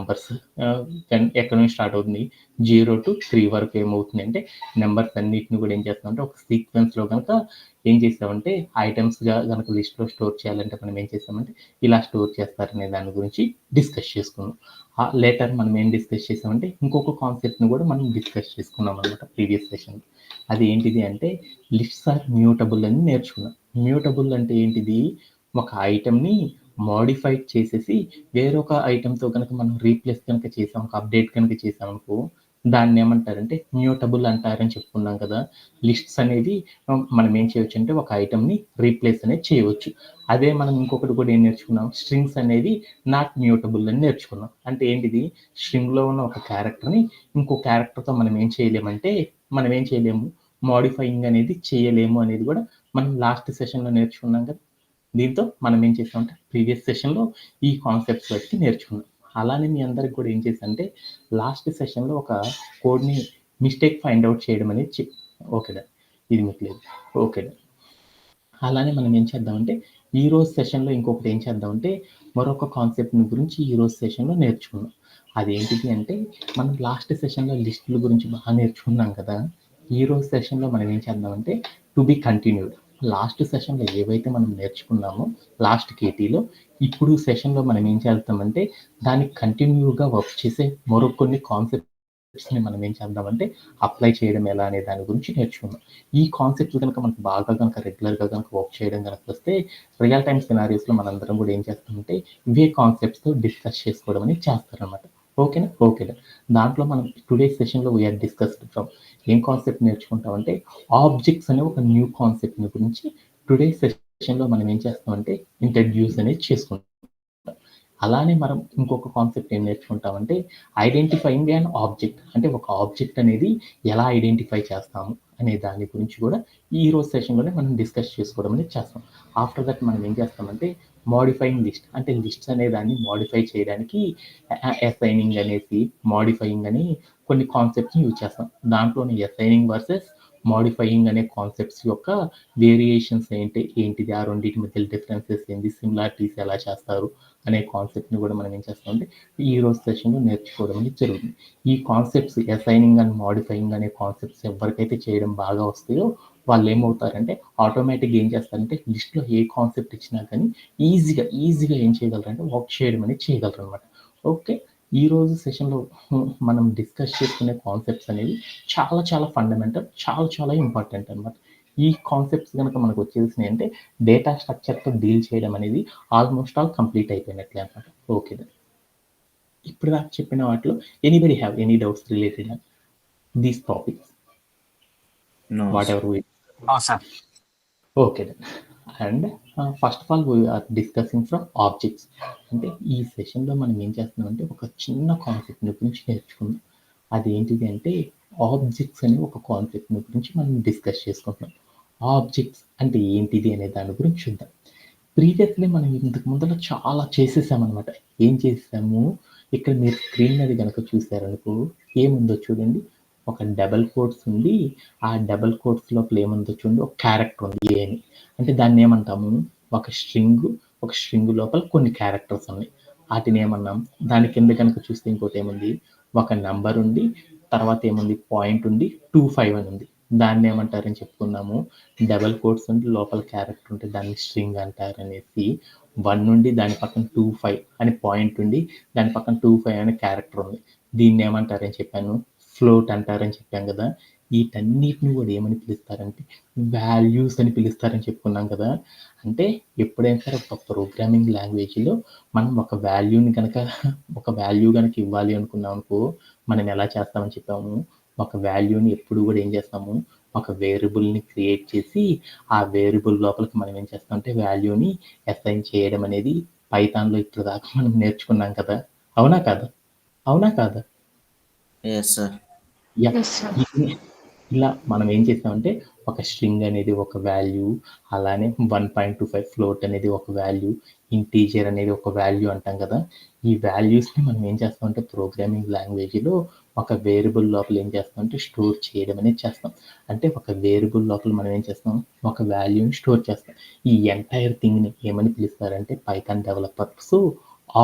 Numbers ఎక్కడి నుంచి start అవుతుంది 0 to 3 వరకు ఏమవుతుంది అంటే నెంబర్స్ అన్నిటిని కూడా ఏం చేస్తామంటే ఒక సీక్వెన్స్లో కనుక ఏం చేస్తామంటే ఐటమ్స్గా కనుక లిస్ట్లో స్టోర్ చేయాలంటే మనం ఏం చేస్తామంటే ఇలా స్టోర్ చేస్తారనే దాని గురించి డిస్కస్ చేసుకున్నాం. లేటర్ మనం ఏం డిస్కస్ చేసామంటే ఇంకొక కాన్సెప్ట్ని కూడా మనం డిస్కస్ చేసుకున్నాం అనమాట ప్రీవియస్ సెషన్. అది ఏంటిది అంటే లిస్ట్స్ ఆర్ మ్యూటబుల్ అని నేర్చుకున్నాం. మ్యూటబుల్ అంటే ఏంటిది, ఒక ఐటమ్ని మోడిఫై చేసేసి వేరొక ఐటమ్తో కనుక మనం రీప్లేస్ కనుక చేసాం, ఒక అప్డేట్ కనుక చేసామనుకో దాన్ని ఏమంటారంటే మ్యూటబుల్ అంటారని చెప్పుకున్నాం కదా. లిస్ట్స్ అనేవి మనం ఏం చేయొచ్చు అంటే ఒక ఐటమ్ని రీప్లేస్ అనేది చేయవచ్చు. అదే మనం ఇంకొకటి కూడా ఏం నేర్చుకున్నాం, స్ట్రింగ్స్ అనేవి నాట్ మ్యూటబుల్ అని నేర్చుకున్నాం. అంటే ఏంటిది, స్ట్రింగ్లో ఉన్న ఒక క్యారెక్టర్ని ఇంకో క్యారెక్టర్తో మనం ఏం చేయలేము, మోడిఫైయింగ్ అనేది చేయలేము అనేది కూడా మనం లాస్ట్ సెషన్లో నేర్చుకున్నాం కదా. దీంతో మనం ఏం చేసామంటే ప్రీవియస్ సెషన్లో ఈ కాన్సెప్ట్స్ బట్టి నేర్చుకున్నాం. అలానే మీ అందరికి కూడా ఏం చేశానంటే లాస్ట్ సెషన్లో ఒక కోడ్ని మిస్టేక్ ఫైండ్ అవుట్ చేయడం అనేది ఓకేదా, ఇది మీకు లేదు ఓకేదా. అలానే మనం ఏం చేద్దామంటే ఈరోజు సెషన్లో ఇంకొకటి ఏం చేద్దామంటే మరొక కాన్సెప్ట్ని గురించి ఈరోజు సెషన్లో నేర్చుకున్నాం. అదేంటిది అంటే మనం లాస్ట్ సెషన్లో లిస్టుల గురించి బాగా నేర్చుకున్నాం కదా. ఈరోజు సెషన్లో మనం ఏం చేద్దామంటే టు బి కంటిన్యూడ్. లాస్ట్ సెషన్లో ఏవైతే మనం నేర్చుకున్నామో లాస్ట్ కేటీలో, ఇప్పుడు సెషన్లో మనం ఏం చేద్దామంటే దానికి కంటిన్యూగా వర్క్ చేసే మరొక కొన్ని కాన్సెప్ట్స్ని మనం ఏం చేద్దామంటే అప్లై చేయడం ఎలా అనే దాని గురించి నేర్చుకుందాం. ఈ కాన్సెప్ట్ కనుక మనకు బాగా కనుక రెగ్యులర్గా కనుక వర్క్ చేయడం కనుక వస్తే రియల్ టైమ్ సినారియోస్లో మనందరం కూడా ఏం చేస్తామంటే ఇవే కాన్సెప్ట్స్తో డిస్కస్ చేసుకోవడం అనేది చేస్తారనమాట. ఓకేనా. దాంట్లో మనం టుడే సెషన్లో వీఆర్ డిస్కస్డ్ ఫ్రమ్ ఏం కాన్సెప్ట్ నేర్చుకుంటామంటే ఆబ్జెక్ట్స్ అనే ఒక న్యూ కాన్సెప్ట్ని గురించి టుడే సెషన్లో మనం ఏం చేస్తామంటే ఇంట్రడ్యూస్ అనేది చేసుకుంటాం. అలానే మనం ఇంకొక కాన్సెప్ట్ ఏం నేర్చుకుంటామంటే ఐడెంటిఫైయింగ్ అండ్ ఆబ్జెక్ట్. అంటే ఒక ఆబ్జెక్ట్ అనేది ఎలా ఐడెంటిఫై చేస్తాము అనే దాని గురించి కూడా ఈ రోజు సెషన్లోనే మనం డిస్కస్ చేసుకోవడం అనేది చేస్తాం. ఆఫ్టర్ దట్ మనం ఏం చేస్తామంటే మోడిఫైయింగ్ లిస్ట్, అంటే లిస్ట్ అనే దాన్ని మోడిఫై చేయడానికి అసైనింగ్ అనేసి మోడిఫైయింగ్ అని కొన్ని కాన్సెప్ట్స్ని యూజ్ చేస్తాం. దాంట్లోని అసైనింగ్ వర్సెస్ మోడిఫైయింగ్ అనే కాన్సెప్ట్స్ యొక్క వేరియేషన్స్ ఏంటిది, ఆ రెండింటి మధ్య డిఫరెన్సెస్ ఏంటి, సిమిలారిటీస్ ఎలా చేస్తారు అనే కాన్సెప్ట్ని కూడా మనం ఏం చేస్తామంటే ఈ రోజు సెషన్లో నేర్చుకోవడం అనేది జరుగుతుంది. ఈ కాన్సెప్ట్స్ అసైనింగ్ అండ్ మోడిఫైయింగ్ అనే కాన్సెప్ట్స్ ఎవరికైతే చేయడం బాగా వస్తాయో వాళ్ళు ఏమవుతారంటే ఆటోమేటిక్గా ఏం చేస్తారంటే లిస్ట్లో ఏ కాన్సెప్ట్ ఇచ్చినా కానీ ఈజీగా ఏం చేయగలరంటే వర్క్ చేయడం అనేది చేయగలరు అనమాట. ఓకే, ఈరోజు సెషన్లో మనం డిస్కస్ చేసుకునే కాన్సెప్ట్స్ అనేవి చాలా ఫండమెంటల్, చాలా ఇంపార్టెంట్ అనమాట. ఈ కాన్సెప్ట్స్ కనుక మనకు వచ్చేసినాయి అంటే డేటా స్ట్రక్చర్తో డీల్ చేయడం అనేది ఆల్మోస్ట్ ఆల్ కంప్లీట్ అయిపోయినట్లే అనమాట. ఓకే, ఇప్పుడు నాకు చెప్పిన వాటిలో anybody have any doubts related these topics? No, whatever we sir. Okay then. And first of all we are discussing from objects. అంటే ఈ సెషన్లో మనం ఏం చేస్తున్నామంటే ఒక చిన్న కాన్సెప్ట్ని గురించి నేర్చుకుందాం. అదేంటిది అంటే ఆబ్జెక్ట్స్ అనే ఒక కాన్సెప్ట్ని గురించి మనం డిస్కస్ చేసుకుంటున్నాం. ఆబ్జెక్ట్స్ అంటే ఏంటిది అనే దాని గురించి చూద్దాం. ప్రీవియస్లీ మనం ఇంతకు ముందర చాలా చేసేసామన్నమాట. ఏం చేసాము, ఇక్కడ మీరు స్క్రీన్ మీద కనుక చూసారనుకో ఏముందో చూడండి, ఒక డబల్ కోట్స్ ఉంది. ఆ డబల్ కోట్స్ లోపల ఏముందో చూడండి, ఒక క్యారెక్టర్ ఉంది ఏ అని. అంటే దాన్ని ఏమంటాము, ఒక స్ట్రింగ్ లోపల కొన్ని క్యారెక్టర్స్ ఉన్నాయి, వాటిని ఏమన్నాం. దాని కింద కనుక చూస్తే ఇంకోటి ఏముంది, ఒక నంబర్ ఉంది, తర్వాత ఏముంది పాయింట్ ఉంది, 25 అని ఉంది. దాన్ని ఏమంటారని చెప్పుకున్నాము, డబల్ కోట్స్ ఉండి లోపల క్యారెక్టర్ ఉంటే దాన్ని స్ట్రింగ్ అంటారు అనేసి. 1 నుండి దాని పక్కన 25 అని పాయింట్ ఉండి దాని పక్కన 25 అనే క్యారెక్టర్ ఉంది, దీన్ని ఏమంటారని చెప్పాను, ఫ్లోట్ అంటారని చెప్పాం కదా. వీటన్నిటిని కూడా ఏమని పిలుస్తారంటే వాల్యూస్ అని పిలుస్తారని చెప్పుకున్నాం కదా. అంటే ఎప్పుడైనా సరే ఒక ప్రోగ్రామింగ్ లాంగ్వేజ్లో మనం ఒక వాల్యూ కనుక ఇవ్వాలి అనుకున్నాం అనుకో, మనం ఎలా చేస్తామని చెప్పాము, ఒక వాల్యూని ఎప్పుడు కూడా ఏం చేస్తాము, ఒక వేరియబుల్ని క్రియేట్ చేసి ఆ వేరియబుల్ లోపలికి మనం ఏం చేస్తామంటే వాల్యూని అసైన్ చేయడం అనేది పైథాన్లో ఇప్పుడు దాకా మనం నేర్చుకున్నాం కదా. అవునా కాదా? Yes, sir. ఇలా మనం ఏం చేస్తామంటే ఒక స్ట్రింగ్ అనేది ఒక వాల్యూ, అలానే 1.25 ఫ్లోట్ అనేది ఒక వాల్యూ, ఇంటీజర్ అనేది ఒక వాల్యూ అంటాం కదా. ఈ వాల్యూస్ని మనం ఏం చేస్తామంటే ప్రోగ్రామింగ్ లాంగ్వేజ్లో ఒక వేరియబుల్ లోపల ఏం చేస్తామంటే స్టోర్ చేయడం అనేది చేస్తాం. అంటే ఒక వేరియబుల్ లోపల మనం ఏం చేస్తాం, ఒక వాల్యూని స్టోర్ చేస్తాం. ఈ ఎంటైర్ థింగ్ని ఏమని పిలుస్తారంటే పైథాన్ డెవలపర్స్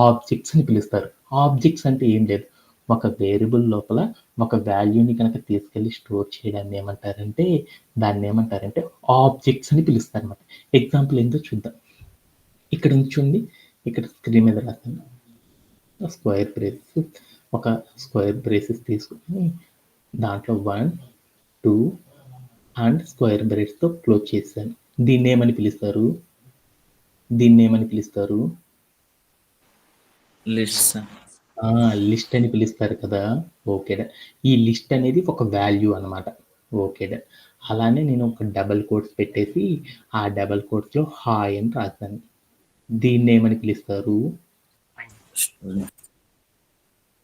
ఆబ్జెక్ట్స్ అని పిలుస్తారు. ఆబ్జెక్ట్స్ అంటే ఏం లేదు. ఒక వేరియబుల్ లోపల ఒక వాల్యూని కనుక తీసుకెళ్ళి స్టోర్ చేయడాన్ని ఏమంటారంటే దాన్నేమంటారంటే ఆబ్జెక్ట్స్ అని పిలుస్తారనమాట. ఎగ్జాంపుల్ ఏందో చూద్దాం. ఇక్కడ ఉంచుండి ఇక్కడ స్క్రీన్ మీద రాశాను. స్క్వేర్ బ్రేసెస్ ఒక స్క్వేర్ బ్రేసెస్ తీసుకొని దాంట్లో 1, 2 అండ్ స్క్వేర్ బ్రేస్‌తో క్లోజ్ చేశాను. దీన్నేమని పిలుస్తారు? దీన్నేమని పిలుస్తారు? List sir. లిస్ట్ అని పిలుస్తారు కదా! Okay done. ఈ లిస్ట్ అనేది ఒక వాల్యూ అన్నమాట. Okay done. అలానే నేను ఒక డబుల్ కోట్స్ పెట్టేసి ఆ డబుల్ కోట్స్‌లో హాయ్ అని రాశాను. దీన్నేమని పిలుస్తారు?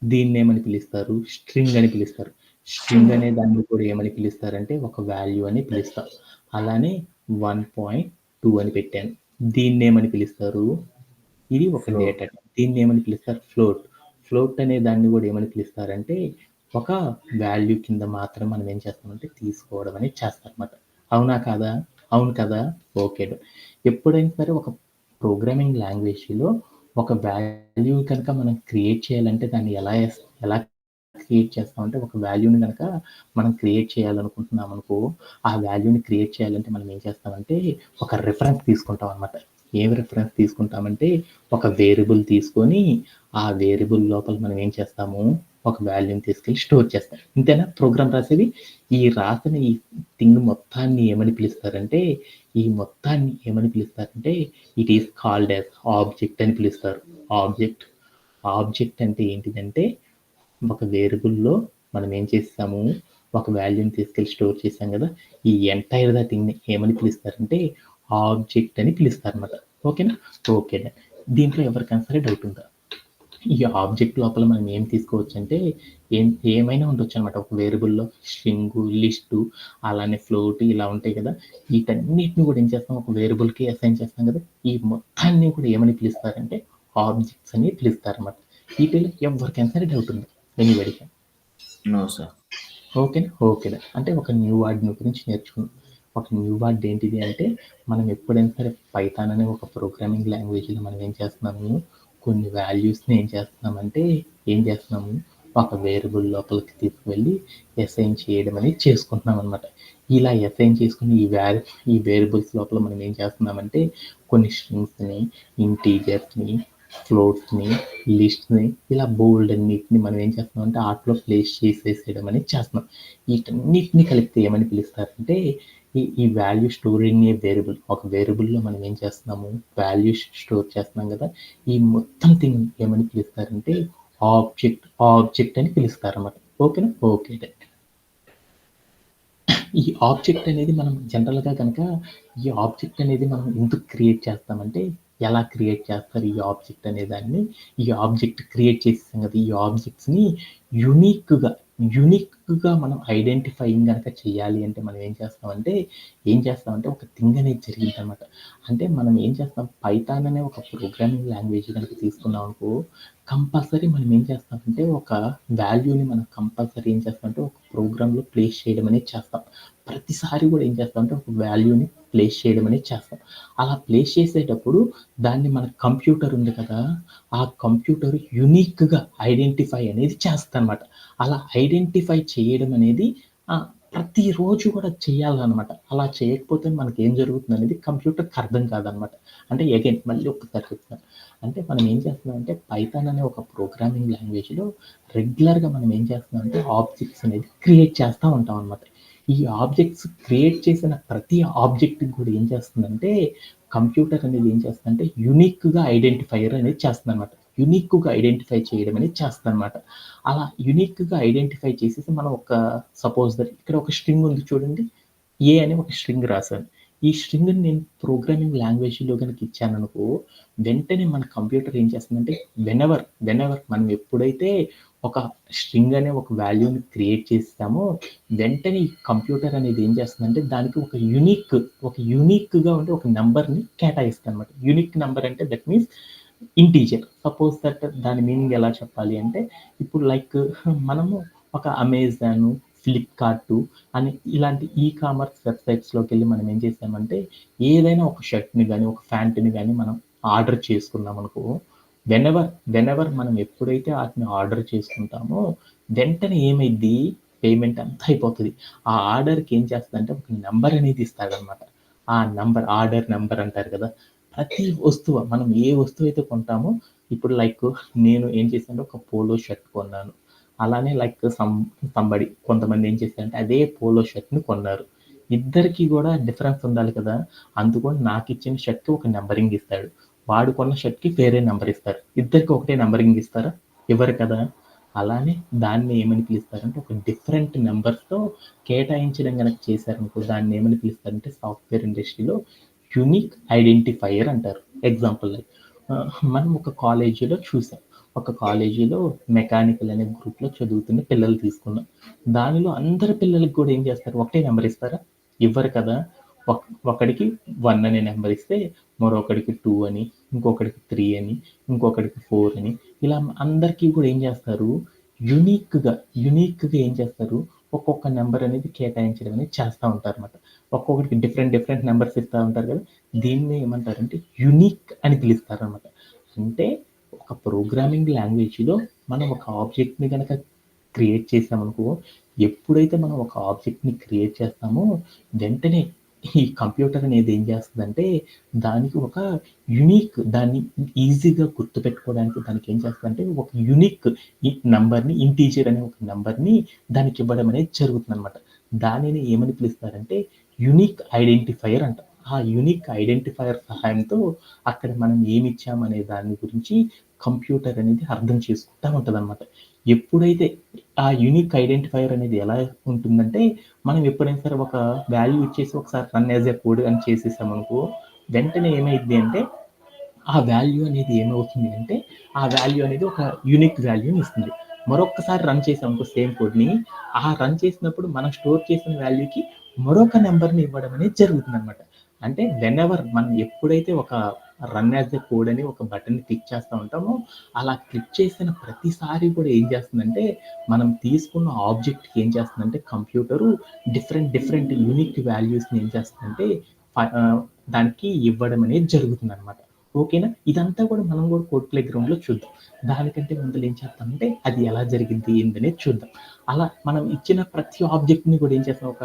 దీన్నేమని పిలుస్తారు? స్ట్రింగ్ అని పిలుస్తారు. స్ట్రింగ్ అనే దాన్ని కూడా ఏమని పిలుస్తారంటే ఒక వాల్యూ అని పిలుస్తాం. అలానే 1.2 అని పెట్టాను. దీన్నేమని పిలుస్తారు? ఇది ఒక Float. డేటా. దీన్నేమని పిలుస్తారు? ఫ్లోట్. ఫ్లోట్ అనే దాన్ని కూడా ఏమని పిలుస్తారంటే ఒక వాల్యూ కింద మాత్రం మనం ఏం చేస్తామంటే తీసుకోవడం అనేది చేస్తారనమాట. అవునా కాదా? అవును కదా! Okay done. ఎప్పుడైనా సరే ఒక ప్రోగ్రామింగ్ లాంగ్వేజ్‌లో ఒక వాల్యూ కనుక మనం క్రియేట్ చేయాలంటే దాన్ని ఎలా క్రియేట్ చేస్తామంటే ఒక వాల్యూని గనక మనం క్రియేట్ చేయాలనుకుంటున్నామనుకో, ఆ వాల్యూని క్రియేట్ చేయాలంటే మనం ఏం చేస్తామంటే ఒక రిఫరెన్స్ తీసుకుంటాం అనమాట. ఏం రిఫరెన్స్ తీసుకుంటామంటే ఒక వేరియబుల్ తీసుకొని ఆ వేరియబుల్ లోపల మనం ఏం చేస్తాము ఒక వాల్యూని తీసుకెళ్ళి స్టోర్ చేస్తాం. ఇంతేనా ప్రోగ్రామ్ రాసేది? ఈ రాసిన ఈ థింగ్ మొత్తాన్ని ఏమని పిలుస్తారంటే ఈ మొత్తాన్ని ఏమని పిలుస్తారంటే it is called as object అని పిలుస్తారు. ఆబ్జెక్ట్. ఆబ్జెక్ట్ అంటే ఏంటిదంటే ఒక వేరియబుల్‌లో మనం ఏం చేసాము ఒక వాల్యూని తీసుకెళ్ళి స్టోర్ చేసాం కదా! ఈ ఎంటైర్ ద థింగ్‌ని ఏమని పిలుస్తారంటే ఆబ్జెక్ట్ అని పిలుస్తారనమాట. ఓకేనా? Okay done. దీంట్లో ఎవరికైనా సరే డౌట్ ఉందా? ఈ ఆబ్జెక్ట్ లోపల మనం ఏం తీసుకోవచ్చంటే ఏమైనా ఉండొచ్చనమాట. ఒక వేరియబుల్‌లో స్ట్రింగు, లిస్టు అలానే ఫ్లోట్ ఇలా ఉంటాయి కదా! వీటన్నిటిని కూడా ఏం చేస్తాం ఒక వేరియబుల్‌కి అసైన్ చేస్తాం కదా! ఈ మొత్తాన్ని కూడా ఏమని పిలుస్తారంటే ఆబ్జెక్ట్స్ అని పిలుస్తారనమాట. వీటిలో ఎవరికైనా సరే డౌట్ ఉందా? ఎనీబడీకి? No sir. ఓకేనా? Okay done. అంటే ఒక న్యూ వర్డ్‌ని గురించి నేర్చుకుందాం. ఒక న్యూ వర్డ్ ఏంటిది అంటే మనం ఎప్పుడైనా సరే పైథాన్ అనే ఒక ప్రోగ్రామింగ్ లాంగ్వేజ్‌లో మనం ఏం చేస్తున్నాము కొన్ని వాల్యూస్‌ని ఏం చేస్తున్నాము ఒక వేరియబుల్ లోపలికి తీసుకువెళ్ళి అసైన్ చేయడం అనేది చేసుకుంటున్నాం అనమాట. ఇలా అసైన్ చేసుకుని ఈ వేరియబుల్స్ లోపల మనం ఏం చేస్తున్నామంటే కొన్ని స్ట్రింగ్స్‌ని, ఇంటీజర్స్‌ని, ఫ్లోట్స్‌ని, లిస్ట్‌ని ఇలా బోల్డ్ అన్నిటిని మనం ఏం చేస్తున్నామంటే ఆర్ట్‌లో ప్లేస్ చేసేసేయడం అనేది చేస్తున్నాం. వీటన్నిటిని కలిపితే ఏమని పిలుస్తారంటే ఈ వాల్యూ స్టోరింగ్ ఏ వేరియబుల్. ఒక వేరియబుల్‌లో మనం ఏం చేస్తున్నాము వాల్యూ స్టోర్ చేస్తున్నాం కదా! ఈ మొత్తం థింగ్ ఏమని పిలుస్తారంటే ఆబ్జెక్ట్ అని పిలుస్తారన్నమాట. ఓకేనా? Okay done. ఈ ఆబ్జెక్ట్ అనేది మనం జనరల్‌గా గనక ఈ ఆబ్జెక్ట్ అనేది మనం ఎందుకు క్రియేట్ చేస్తామంటే ఎలా క్రియేట్ చేస్తారు ఈ ఆబ్జెక్ట్ అనే దాన్ని ఈ ఆబ్జెక్ట్ క్రియేట్ చేసేసాం కదా! ఈ ఆబ్జెక్ట్స్‌ని యూనిక్‌గా మనం ఐడెంటిఫైయింగ్ గనక చేయాలి అంటే మనం ఏం చేస్తామంటే ఒక థింగ్ అనేది జరిగిద్దనమాట. అంటే మనం ఏం చేస్తాం పైథాన్ అనే ఒక ప్రోగ్రామింగ్ లాంగ్వేజ్ గనక తీసుకున్నామనుకో కంపల్సరీ మనం ఏం చేస్తామంటే ఒక వాల్యూని మనం కంపల్సరీ ఏం చేస్తామంటే ఒక ప్రోగ్రామ్‌లో ప్లేస్ చేయడం అనేది చేస్తాం. ప్రతిసారి కూడా ఏం చేస్తామంటే ఒక వాల్యూని ప్లేస్ చేయడం అనేది చేస్తాం. అలా ప్లేస్ చేసేటప్పుడు దాన్ని మన కంప్యూటర్ ఉంది కదా! ఆ కంప్యూటర్ యూనిక్‌గా ఐడెంటిఫై అనేది చేస్తదనమాట. అలా ఐడెంటిఫై చేయడం అనేది ప్రతిరోజు కూడా చేయాలనమాట. అలా చేయకపోతే మనకేం జరుగుతుందనేది కంప్యూటర్‌కి అర్థం కాదనమాట. అంటే అగైన్ మళ్ళీ ఒక్కసారి చెప్తాను. అంటే మనం ఏం చేస్తున్నామంటే పైథాన్ అనే ఒక ప్రోగ్రామింగ్ లాంగ్వేజ్‌లో రెగ్యులర్‌గా మనం ఏం చేస్తున్నామంటే ఆబ్జెక్ట్స్ అనేది క్రియేట్ చేస్తా ఉంటామనమాట. ఈ ఆబ్జెక్ట్స్ క్రియేట్ చేసిన ప్రతి ఆబ్జెక్ట్‌కి కూడా ఏం చేస్తుందంటే కంప్యూటర్ అనేది ఏం చేస్తుందంటే యూనిక్‌గా ఐడెంటిఫైయర్ అనేది చేస్తుందనమాట. యూనిక్‌గా ఐడెంటిఫై చేయడం అనేది చేస్తదనమాట. అలా యూనిక్‌గా ఐడెంటిఫై చేసేసి మనం సపోజ్ దట్ ఇక్కడ ఒక స్ట్రింగ్ ఉంది చూడండి. ఏ అని ఒక స్ట్రింగ్ రాసాను. ఈ స్ట్రింగ్‌ని నేను ప్రోగ్రామింగ్ లాంగ్వేజ్‌లో గనక ఇచ్చాననుకో, వెంటనే మన కంప్యూటర్ ఏం చేస్తుందంటే వెనెవర్ మనం ఎప్పుడైతే ఒక స్ట్రింగ్ అనే ఒక వాల్యూని క్రియేట్ చేసామో, వెంటనే ఈ కంప్యూటర్ అనేది ఏం చేస్తుందంటే దానికి ఒక యూనిక్‌గా ఉండే ఒక నంబర్‌ని కేటాయిస్తదనమాట. యూనిక్ నంబర్ అంటే that means integer. Suppose that దాని మీనింగ్ ఎలా చెప్పాలి అంటే, ఇప్పుడు లైక్ మనము ఒక అమెజాను, ఫ్లిప్‌కార్టు అని ఇలాంటి కామర్స్ వెబ్‌సైట్స్‌లోకెళ్ళి మనం ఏం చేసామంటే, ఏదైనా ఒక షర్ట్‌ని గాని, ఒక ప్యాంట్‌ని గాని మనం ఆర్డర్ చేసుకున్నామనుకో, వెనెవర్ మనం ఎప్పుడైతే వాటిని ఆర్డర్ చేసుకుంటామో వెంటనే ఏమైద్ది, పేమెంట్ అంతా అయిపోతుంది. ఆ ఆర్డర్కి ఏం చేస్తుందంటే ఒక నెంబర్ అనేది ఇస్తాడనమాట. ఆ నంబర్, ఆర్డర్ నెంబర్ అంటారు కదా. ప్రతి వస్తువు మనం ఏ వస్తువు అయితే కొంటామో, ఇప్పుడు లైక్ నేను ఏం చేశానంటే ఒక పోలో షర్ట్ కొన్నాను. అలానే లైక్ సంబడి కొంతమంది ఏం చేశారంటే అదే పోలో షర్ట్ని కొన్నారు. ఇద్దరికి కూడా డిఫరెన్స్ ఉండాలి కదా. అందుకని నాకు ఇచ్చిన షర్ట్కి ఒక నెంబరింగ్ ఇస్తాడు, వాడు కొన్న షర్ట్కి వేరే నెంబర్ ఇస్తారు. ఇద్దరికి ఒకటే నెంబరింగ్ ఇస్తారా? ఇవ్వరు కదా. అలానే దాన్ని ఏమని పిలుస్తారంటే ఒక డిఫరెంట్ నెంబర్స్తో కేటాయించడం కనుక చేశారనుకో దాన్ని ఏమని పిలుస్తారంటే సాఫ్ట్వేర్ ఇండస్ట్రీలో యూనిక్ ఐడెంటిఫైయర్ అంటారు. ఎగ్జాంపుల్ లైక్ మనం ఒక కాలేజీలో చూసాం, ఒక కాలేజీలో మెకానికల్ అనే గ్రూప్లో చదువుతున్న పిల్లలు తీసుకున్నాం. దానిలో అందరి పిల్లలకి కూడా ఏం చేస్తారు, ఒకటే నెంబర్ ఇస్తారా? ఇవ్వరు కదా. ఒకడికి 1 అనే నెంబర్ ఇస్తే మరొకడికి 2 అని, ఇంకొకడికి 3 అని, ఇంకొకడికి 4 అని, ఇలా అందరికీ కూడా ఏం చేస్తారు, యునిక్గా ఏం చేస్తారు, ఒక్కొక్క నెంబర్ అనేది కేటాయించడం అనేది చేస్తూ ఉంటారు అనమాట. ఒక్కొక్కరికి డిఫరెంట్ నెంబర్స్ ఇస్తూ ఉంటారు కదా. దీన్ని ఏమంటారంటే యునిక్ అని పిలుస్తారు అనమాట. అంటే ఒక ప్రోగ్రామింగ్ లాంగ్వేజ్లో మనం ఒక ఆబ్జెక్ట్ని కనుక క్రియేట్ చేసామనుకో, ఎప్పుడైతే మనం ఒక ఆబ్జెక్ట్ని క్రియేట్ చేస్తామో వెంటనే ఈ కంప్యూటర్ అనేది ఏం చేస్తుందంటే దానికి ఒక యునిక్, దాన్ని ఈజీగా గుర్తుపెట్టుకోవడానికి దానికి ఏం చేస్తుందంటే ఒక యునిక్ ఈ నంబర్ని, ఇంటీజర్ అనే ఒక నంబర్ని దానికి ఇవ్వడం అనేది జరుగుతుంది అనమాట. దానిని ఏమని పిలుస్తారంటే యునిక్ ఐడెంటిఫైయర్ అంట. ఆ యునిక్ ఐడెంటిఫైయర్ సహాయంతో అక్కడ మనం ఏమి ఇచ్చామనే దాని గురించి కంప్యూటర్ అనేది అర్థం చేసుకుంటా ఉంటుంది అనమాట. ఎప్పుడైతే ఆ యూనిక్ ఐడెంటిఫైయర్ అనేది ఎలా ఉంటుందంటే, మనం ఎప్పుడైనా సరే ఒక వాల్యూ ఇచ్చేసి ఒకసారి రన్ యాజ్ ఎ కోడ్ అని చేసేసామనుకో, వెంటనే ఏమైద్ది అంటే ఆ వాల్యూ అనేది ఏమవుతుంది అంటే ఆ వాల్యూ అనేది ఒక యూనిక్ వాల్యూని ఇస్తుంది. మరొక్కసారి రన్ చేసామనుకో సేమ్ కోడ్ని, ఆ రన్ చేసినప్పుడు మనం స్టోర్ చేసిన వాల్యూకి మరొక నెంబర్ని ఇవ్వడం అనేది జరుగుతుంది అనమాట. అంటే వెనెవర్ మనం ఎప్పుడైతే ఒక రన్ యాజ్ ఎ కోడ్ అని ఒక బటన్ క్లిక్ చేస్తూ ఉంటామో, అలా క్లిక్ చేసిన ప్రతిసారి కూడా ఏం చేస్తుందంటే మనం తీసుకున్న ఆబ్జెక్ట్కి ఏం చేస్తుందంటే కంప్యూటరు డిఫరెంట్ యూనిక్ వాల్యూస్ని ఏం చేస్తుందంటే దానికి ఇవ్వడం అనేది జరుగుతుంది అనమాట. ఓకేనా. ఇదంతా కూడా మనం కూడా కోడ్ ప్లే గ్రౌండ్లో చూద్దాం. దానికంటే ముందు ఏం చేస్తామంటే అది ఎలా జరిగింది ఏందనేది చూద్దాం. అలా మనం ఇచ్చిన ప్రతి ఆబ్జెక్ట్ని కూడా ఏం చేస్తాం, ఒక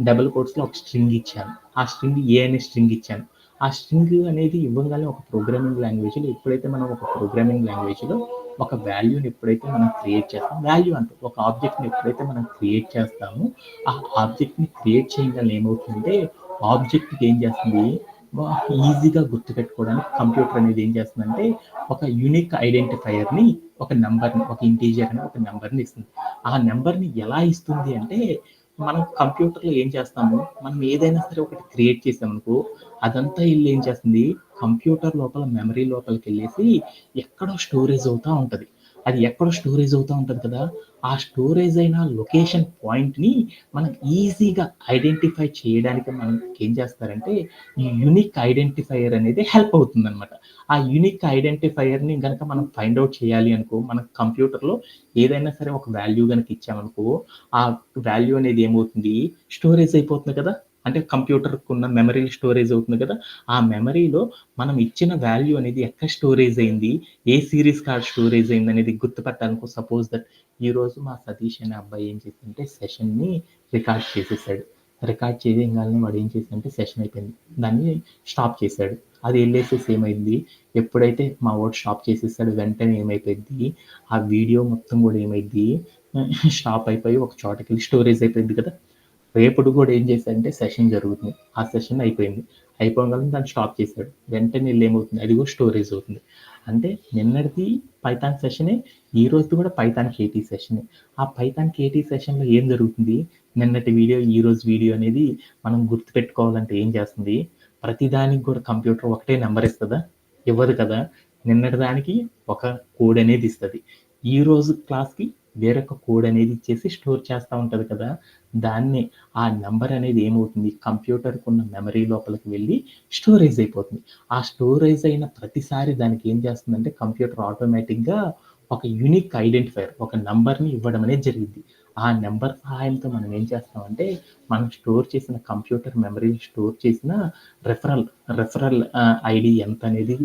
డబుల్ కోట్స్లో ఒక స్ట్రింగ్ ఇచ్చాను, ఆ స్ట్రింగ్ ఏ అనే స్ట్రింగ్ ఇచ్చాను. ఆ స్ట్రింగ్ అనేది ఇవ్వగానే ఒక ప్రోగ్రామింగ్ లాంగ్వేజ్లో ఎప్పుడైతే మనం ఒక ప్రోగ్రామింగ్ లాంగ్వేజ్లో ఒక వాల్యూని ఎప్పుడైతే మనం క్రియేట్ చేస్తాం, వాల్యూ అంటే ఒక ఆబ్జెక్ట్ని ఎప్పుడైతే మనం క్రియేట్ చేస్తామో ఆ ఆబ్జెక్ట్ని క్రియేట్ చేయగానే ఏమవుతుందంటే ఆబ్జెక్ట్కి ఏం చేస్తుంది, ఈజీగా గుర్తుపెట్టుకోవడానికి కంప్యూటర్ అనేది ఏం చేస్తుందంటే ఒక యూనిక్ ఐడెంటిఫైయర్ని, ఒక నెంబర్ని, ఒక ఇంటీజర్ అని ఒక నెంబర్ని ఇస్తుంది. ఆ నెంబర్ని ఎలా ఇస్తుంది అంటే మనం కంప్యూటర్లో ఏం చేస్తాము, మనం ఏదైనా సరే ఒకటి క్రియేట్ చేసామనుకో అదంతా వెళ్ళి ఏం చేస్తుంది, కంప్యూటర్ లోపల మెమరీ లోపలికి వెళ్ళేసి ఎక్కడో స్టోరేజ్ అవుతూ ఉంటుంది. అది ఎక్కడో స్టోరేజ్ అవుతూ ఉంటుంది కదా. ఆ స్టోరేజ్ అయిన లొకేషన్ పాయింట్ని మనకి ఈజీగా ఐడెంటిఫై చేయడానికి మనకి ఏం చేస్తారంటే ఈ యూనిక్ ఐడెంటిఫైయర్ అనేది హెల్ప్ అవుతుంది అనమాట. ఆ యూనిక్ ఐడెంటిఫైయర్ని కనుక మనం ఫైండ్ అవుట్ చేయాలి అనుకో, మన కంప్యూటర్లో ఏదైనా సరే ఒక వాల్యూ కనుక ఇచ్చామనుకో ఆ వాల్యూ అనేది ఏమవుతుంది, స్టోరేజ్ అయిపోతుంది కదా. అంటే కంప్యూటర్కి ఉన్న మెమరీ స్టోరేజ్ అవుతుంది కదా. ఆ మెమరీలో మనం ఇచ్చిన వాల్యూ అనేది ఎక్కడ స్టోరేజ్ అయింది, ఏ సిరీస్ కార్డ్ స్టోరేజ్ అయింది అనేది గుర్తుపట్టాలనుకో. సపోజ్ దట్ ఈరోజు మా సతీష్ అనే అబ్బాయి ఏం చేసిందంటే సెషన్ని రికార్డ్ చేసేసాడు. రికార్డ్ చేయగానే వాడు ఏం చేశాడంటే సెషన్ అయిపోయింది, దాన్ని స్టాప్ చేశాడు. అది వెళ్ళేసేసి ఏమైంది, ఎప్పుడైతే మా వాడు స్టాప్ చేసేసాడు వెంటనే ఏమైపోయింది, ఆ వీడియో మొత్తం కూడా ఏమైంది, స్టాప్ అయిపోయి ఒక చోటకి వెళ్ళి స్టోరేజ్ అయిపోయింది కదా. రేపటి కూడా ఏం చేశాడంటే సెషన్ జరుగుతుంది, ఆ సెషన్ అయిపోయింది, అయిపోగానే దాన్ని స్టాప్ చేశాడు. వెంటనే వెళ్ళి ఏమవుతుంది, అది కూడా స్టోరేజ్ అవుతుంది. అంటే నిన్నటిది పైథాన్ సెషనే, ఈ రోజు కూడా పైథాన్ కేటీ సెషనే. ఆ పైథాన్ కేటీ సెషన్లో ఏం జరుగుతుంది, నిన్నటి వీడియో ఈ రోజు వీడియో అనేది మనం గుర్తుపెట్టుకోవాలంటే ఏం చేస్తుంది, ప్రతిదానికి కూడా కంప్యూటర్ ఒకటే నెంబర్ ఇస్తుందా, ఇవ్వదు కదా. నిన్నటి దానికి ఒక కోడ్ అనేది ఇస్తుంది, ఈ రోజు క్లాస్కి వేరొక కోడ్ అనేది ఇచ్చేసి స్టోర్ చేస్తూ ఉంటుంది కదా. దాన్ని ఆ నెంబర్ అనేది ఏమవుతుంది, కంప్యూటర్కి ఉన్న మెమరీ లోపలికి వెళ్ళి స్టోరేజ్ అయిపోతుంది. ఆ స్టోరేజ్ అయిన ప్రతిసారి దానికి ఏం చేస్తుందంటే కంప్యూటర్ ఆటోమేటిక్గా ఒక యూనిక్ ఐడెంటిఫైయర్, ఒక నెంబర్ని ఇవ్వడం అనేది జరిగింది. ఆ నెంబర్ సహాయంతో మనం ఏం చేస్తామంటే మనం స్టోర్ చేసిన కంప్యూటర్ మెమరీ స్టోర్ చేసిన రెఫరల్ ఐడి ఎంత అనేది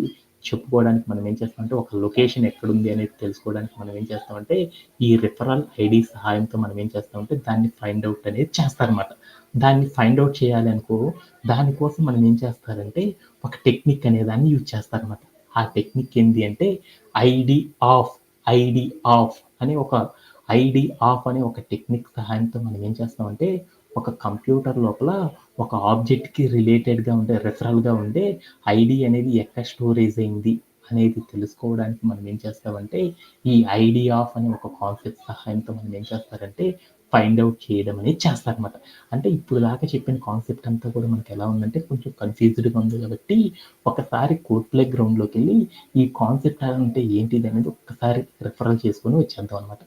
చెప్పుకోవడానికి మనం ఏం చేస్తామంటే ఒక లొకేషన్ ఎక్కడుంది అనేది తెలుసుకోవడానికి మనం ఏం చేస్తామంటే ఈ రిఫరల్ ఐడి సహాయంతో మనం ఏం చేస్తామంటే దాన్ని ఫైండ్ అవుట్ అనేది చేస్తారన్నమాట. దాన్ని ఫైండ్ అవుట్ చేయాలి అనుకో దానికోసం మనం ఏం చేస్తారంటే ఒక టెక్నిక్ అనే దాన్ని యూజ్ చేస్తారన్నమాట. ఆ టెక్నిక్ ఏంటి అంటే ఐడి ఆఫ్ ఐడి ఆఫ్ అనే ఒక ఐడి ఆఫ్ అనే ఒక టెక్నిక్ సహాయంతో మనం ఏం చేస్తామంటే ఒక కంప్యూటర్ లోపల ఒక ఆబ్జెక్ట్‌కి రిలేటెడ్‌గా ఉండే రిఫరల్‌గా ఉండే ఐడి అనేది ఎక్కడ స్టోరేజ్ అయింది అనేది తెలుసుకోవడానికి మనం ఏం చేస్తామంటే ఈ ఐడి ఆఫ్ అనే ఒక కాన్సెప్ట్ సహాయంతో మనం ఏం చేస్తారంటే ఫైండ్ అవుట్ చేయడం అనేది చేస్తారన్నమాట. అంటే ఇప్పుడు దాకా చెప్పిన కాన్సెప్ట్ అంతా కూడా మనకి ఎలా ఉందంటే కొంచెం కన్‌ఫ్యూజ్డ్‌గా ఉంది కాబట్టి ఒకసారి కోడ్ ప్లే గ్రౌండ్‌లోకెళ్ళి ఈ కాన్సెప్ట్ అంటే ఏంటిది అనేది ఒక్కసారి రిఫరల్ చేసుకొని వచ్చేద్దాం అన్నమాట.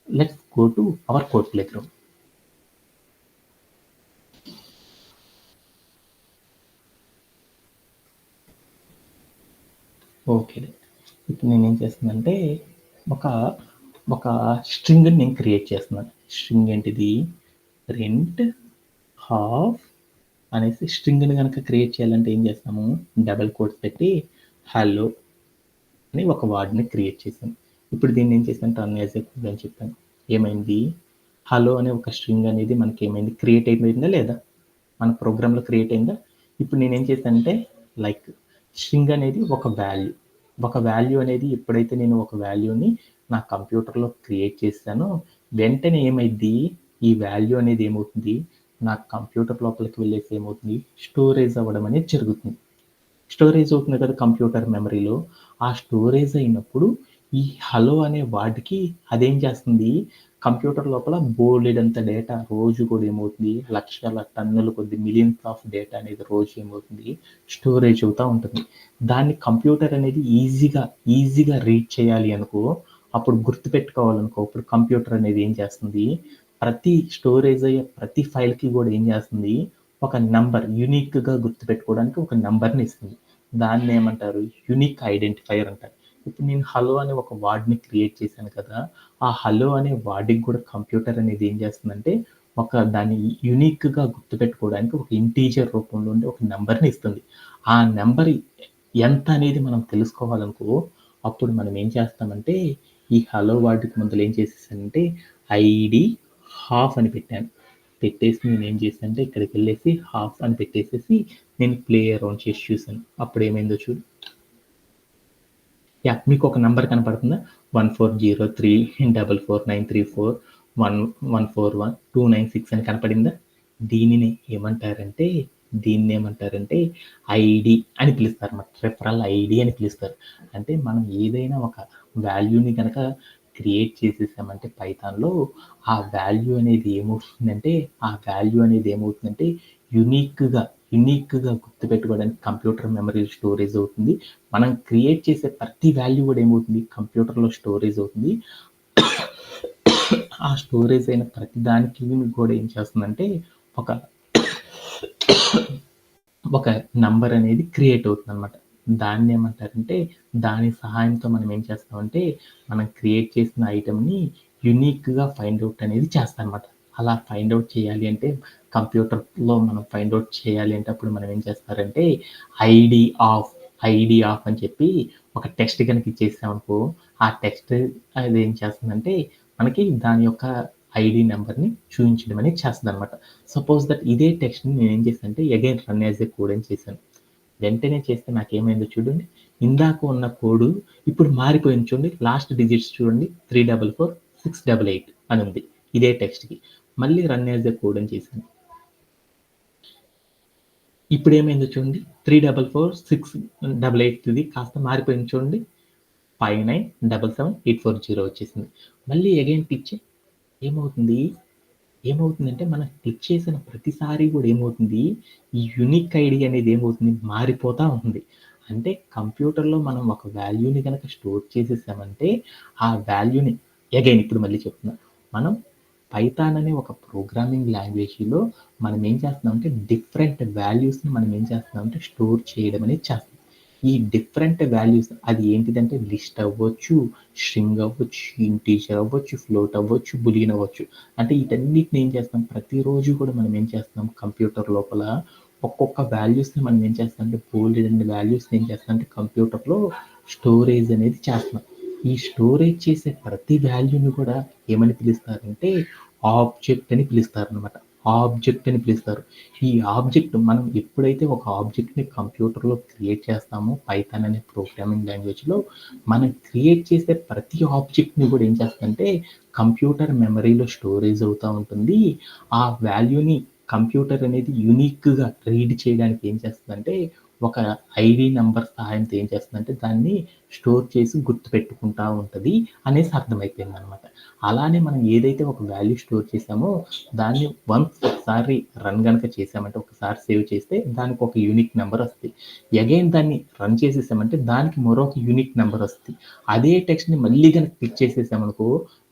Let's go to our code play ground. Okay. ఇప్పుడు నేనేం చేస్తున్నానంటే ఒక ఒక స్ట్రింగ్‌ని నేను క్రియేట్ చేస్తున్నాను. స్ట్రింగ్ ఏంటిది? రెంట్ హాఫ్ అనేసి స్ట్రింగ్‌ని గనక క్రియేట్ చేయాలంటే ఏం చేస్తాము? డబుల్ కోట్స్ పెట్టి హలో అని ఒక వర్డ్‌ని క్రియేట్ చేశాను. ఇప్పుడు దీన్ని ఏం చేశాను? రన్ యాస్ ఏ కోడ్ అని చెప్పాను. ఏమైంది? హలో అనే ఒక స్ట్రింగ్ అనేది మనకి ఏమైంది? క్రియేట్ అయిపోయిందా లేదా? మన ప్రోగ్రామ్‌లో క్రియేట్ అయిందా? ఇప్పుడు నేనేం చేశానంటే లైక్ స్ట్రింగ్ అనేది ఒక వాల్యూ. ఒక వాల్యూ అనేది ఎప్పుడైతే నేను ఒక వాల్యూని నా కంప్యూటర్‌లో క్రియేట్ చేశానో వెంటనే ఏమైద్ది? ఈ వాల్యూ అనేది ఏమవుతుంది? నా కంప్యూటర్ లోపలికి వెళ్ళేసి ఏమవుతుంది? స్టోరేజ్ అవ్వడం అనేది జరుగుతుంది. స్టోరేజ్ అవుతుంది కదా కంప్యూటర్ మెమరీలో. ఆ స్టోరేజ్ అయినప్పుడు ఈ హలో అనే వర్డ్‌కి అదేం చేస్తుంది? కంప్యూటర్ లోపల బోలెడంత డేటా రోజు కూడా ఏమవుతుంది? లక్షల టన్నుల కొద్దీ మిలియన్స్ ఆఫ్ డేటా అనేది రోజు ఏమవుతుంది? స్టోరేజ్ అవుతా ఉంటుంది. దాన్ని కంప్యూటర్ అనేది ఈజీగా రీడ్ చేయాలి అనుకో, అప్పుడు గుర్తుపెట్టుకోవాలనుకో, అప్పుడు కంప్యూటర్ అనేది ఏం చేస్తుంది? ప్రతి స్టోరేజ్ అయ్యే ప్రతి ఫైల్‌కి కూడా ఏం చేస్తుంది? ఒక నంబర్ యూనిక్‌గా గుర్తుపెట్టుకోవడానికి ఒక నంబర్‌ని ఇస్తుంది. దాన్నేమంటారు? యూనిక్ ఐడెంటిఫైయర్ అంటారు. ఇప్పుడు నేను హలో అనే ఒక వర్డ్‌ని క్రియేట్ చేశాను కదా! ఆ హలో అనే వర్డ్‌కి కూడా కంప్యూటర్ అనేది ఏం చేస్తుందంటే, ఒక దాన్ని యూనిక్‌గా గుర్తుపెట్టుకోవడానికి ఒక ఇంటీజర్ రూపంలో ఉండే ఒక నంబర్‌ని ఇస్తుంది. ఆ నంబర్ ఎంత అనేది మనం తెలుసుకోవాలనుకో, అప్పుడు మనం ఏం చేస్తామంటే, ఈ హలో వర్డ్‌కి ముందల ఏం చేసేసానంటే, ఐడీ హాఫ్ అని పెట్టాను. పెట్టేసి నేనేం చేశానంటే, ఇక్కడికెళ్ళేసి హాఫ్ అని పెట్టేసేసి, నేను ప్లే అరౌండ్ చేసి చూసాను. అప్పుడేమైందో చూడు. యాహ్! మీకొక నంబర్ కనపడుతుందా? 1403449341141296 అని కనపడిందా? దీనిని ఏమంటారంటే, దీన్నేమంటారంటే ఐడీ అని పిలుస్తారన్నమాట. రిఫరల్ ఐడీ అని పిలుస్తారు. అంటే మనం ఏదైనా ఒక వాల్యూని గనక క్రియేట్ చేసేసామంటే పైథాన్‌లో ఆ వాల్యూ అనేది ఏమవుతుందంటే, ఆ వాల్యూ అనేది ఏమవుతుందంటే యూనిక్‌గా గుర్తుపెట్టుకోవడానికి కంప్యూటర్ మెమరీ స్టోరేజ్ అవుతుంది. మనం క్రియేట్ చేసే ప్రతి వాల్యూ కూడా ఏమవుతుంది? కంప్యూటర్‌లో స్టోరేజ్ అవుతుంది. ఆ స్టోరేజ్ అయిన ప్రతి దానికి కూడా ఏం చేస్తుందంటే ఒక ఒక నంబర్ అనేది క్రియేట్ అవుతుందనమాట. దాన్నేమంటారంటే దాని సహాయంతో మనం ఏం చేస్తామంటే మనం క్రియేట్ చేసిన ఐటెమ్‌ని యూనిక్‌గా ఫైండ్ ఔట్ అనేది చేస్తామనమాట. అలా ఫైండ్ ఔట్ చేయాలి అంటే కంప్యూటర్‌లో మనం ఫైండ్ ఔట్ చేయాలి అంటే అప్పుడు మనం ఏం చేస్తారంటే ఐడీ ఆఫ్, ఐడీ ఆఫ్ అని చెప్పి ఒక టెక్స్ట్ గనుక ఇచ్చేసామనుకో ఆ టెక్స్ట్ అది ఏం చేస్తుందంటే మనకి దాని యొక్క ఐడీ నంబర్‌ని చూయించడం అనేది చేస్తదనమాట. సపోజ్ దట్ ఇదే టెక్స్ట్‌ని నేనేం చేశానంటే again run as a code అని చేశాను. వెంటనే చేస్తే నాకేమైందో చూడండి. ఇందాక ఉన్న కోడు ఇప్పుడు మారిపోయింది చూడండి. లాస్ట్ డిజిట్స్ చూడండి 344 688 అని ఉంది. ఇదే టెక్స్ట్‌కి. మళ్ళీ రన్ యాస్ ఏ కోడ్ అని చేశాను. ఇప్పుడేమైందో చూడండి. 344 688 కాస్త మారిపోయింది చూడండి. 59777840 వచ్చేసింది. మళ్ళీ అగైన్ క్లిక్ చేయి. ఏమవుతుంది? ఏమవుతుందంటే మనం క్లిక్ చేసిన ప్రతిసారి కూడా ఏమవుతుంది? ఈ యూనిక్ ఐడీ అనేది ఏమవుతుంది? మారిపోతా ఉంటుంది. అంటే కంప్యూటర్‌లో మనం ఒక వాల్యూని గనక స్టోర్ చేసేసామంటే, ఆ వాల్యూని అగైన్ ఇప్పుడు మళ్ళీ చెప్తున్నా. మనం పైథాన్ అనే ఒక ప్రోగ్రామింగ్ లాంగ్వేజ్‌లో మనం ఏం చేస్తున్నామంటే డిఫరెంట్ వాల్యూస్‌ని మనం ఏం చేస్తున్నామంటే స్టోర్ చేయడం అనేది చేస్తున్నాం. ఈ డిఫరెంట్ వాల్యూస్ అది ఏంటిదంటే లిస్ట్ అవ్వచ్చు, స్ట్రింగ్ అవ్వచ్చు, ఇంటీజర్ అవ్వచ్చు, ఫ్లోట్ అవ్వచ్చు, బూలియన్ అవ్వచ్చు. అంటే వీటన్నిటిని ఏం చేస్తాం ప్రతిరోజు కూడా మనం ఏం చేస్తున్నాం కంప్యూటర్ లోపల ఒక్కొక్క వాల్యూస్ని మనం ఏం చేస్తామంటే బోల్డ్ వాల్యూస్ని ఏం చేస్తామంటే కంప్యూటర్లో స్టోరేజ్ అనేది చేస్తున్నాం. ఈ స్టోరేజ్ చేసే ప్రతి వాల్యూని కూడా ఏమని పిలుస్తారంటే ఆబ్జెక్ట్ అని పిలుస్తారనమాట. ఆబ్జెక్ట్ అని పిలుస్తారు. ఈ ఆబ్జెక్ట్ మనం ఎప్పుడైతే ఒక ఆబ్జెక్ట్ని కంప్యూటర్లో క్రియేట్ చేస్తామో పైథాన్ అనే ప్రోగ్రామింగ్ లాంగ్వేజ్లో మనం క్రియేట్ చేసే ప్రతి ఆబ్జెక్ట్ని కూడా ఏం చేస్తుందంటే కంప్యూటర్ మెమరీలో స్టోరేజ్ అవుతూ ఉంటుంది. ఆ వాల్యూని కంప్యూటర్ అనేది యూనిక్గా రీడ్ చేయడానికి ఏం చేస్తుందంటే ఒక ఐడి నెంబర్ సహాయంతో ఏం చేస్తుందంటే దాన్ని స్టోర్ చేసి గుర్తుపెట్టుకుంటా ఉంటుంది అనేసి అర్థమైపోయింది అనమాట. అలానే మనం ఏదైతే ఒక వాల్యూ స్టోర్ చేసామో దాన్ని ఒకసారి రన్ కనుక చేసామంటే ఒకసారి సేవ్ చేస్తే దానికి ఒక యూనిక్ నెంబర్ వస్తుంది. అగైన్ దాన్ని రన్ చేసేసామంటే దానికి మరొక యూనిక్ నెంబర్ వస్తుంది. అదే టెక్స్ట్ని మళ్ళీ కనుక క్లిక్ చేసేసామనుకో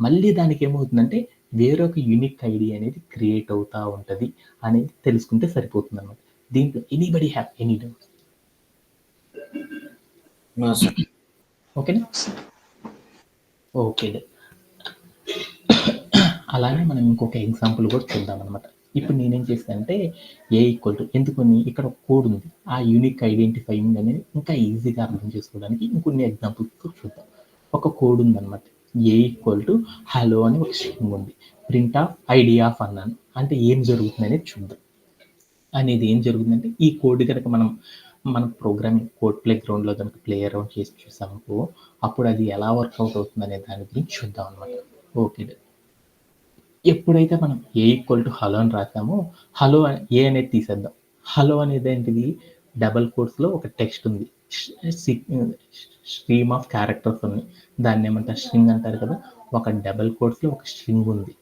మళ్ళీ దానికి ఏమవుతుందంటే వేరొక యూనిక్ ఐడి అనేది క్రియేట్ అవుతూ ఉంటుంది అనేది తెలుసుకుంటే సరిపోతుంది అనమాట. దీంట్లో anybody have any doubts? No, sir. ఓకేనా? ఓకే. అలానే మనం ఇంకొక ఎగ్జాంపుల్ కూడా చూద్దాం అనమాట. ఇప్పుడు నేనేం చేస్తానంటే ఎందుకని ఇక్కడ ఒక కోడ్ ఉంది. ఆ యూనిక్ ఐడెంటిఫైయింగ్ అనేది ఇంకా ఈజీగా అర్థం చేసుకోవడానికి ఇంకొన్ని ఎగ్జాంపుల్స్తో చూద్దాం. ఒక కోడ్ ఉందన్నమాట. హలో అని ఒక స్ట్రింగ్ ఉంది. ప్రింట్ ఆఫ్ ఐడి ఆఫ్ అన్నాను. అంటే ఏం జరుగుతుంది అనేది చూద్దాం. అనేది ఏం జరుగుతుందంటే ఈ కోడ్ కనుక మన ప్రోగ్రామింగ్ కోడ్ ప్లే గ్రౌండ్లో కనుక ప్లే అరౌండ్ చేసి చూసామనుకో అప్పుడు అది ఎలా వర్కౌట్ అవుతుంది అనే దాని గురించి చూద్దాం అనమాట. ఓకే. ఎప్పుడైతే మనం హలో అని రాసామో హలో ఏ అనేది తీసేద్దాం. హలో అనేది ఏంటిది డబల్ కోట్స్లో ఒక టెక్స్ట్ ఉంది. స్ట్రీమ్ ఆఫ్ క్యారెక్టర్స్ ఉన్నాయి. దాన్ని ఏమంటారు స్ట్రింగ్ అంటారు కదా. ఒక డబల్ కోట్స్లో ఒక స్ట్రింగ్ ఉంది.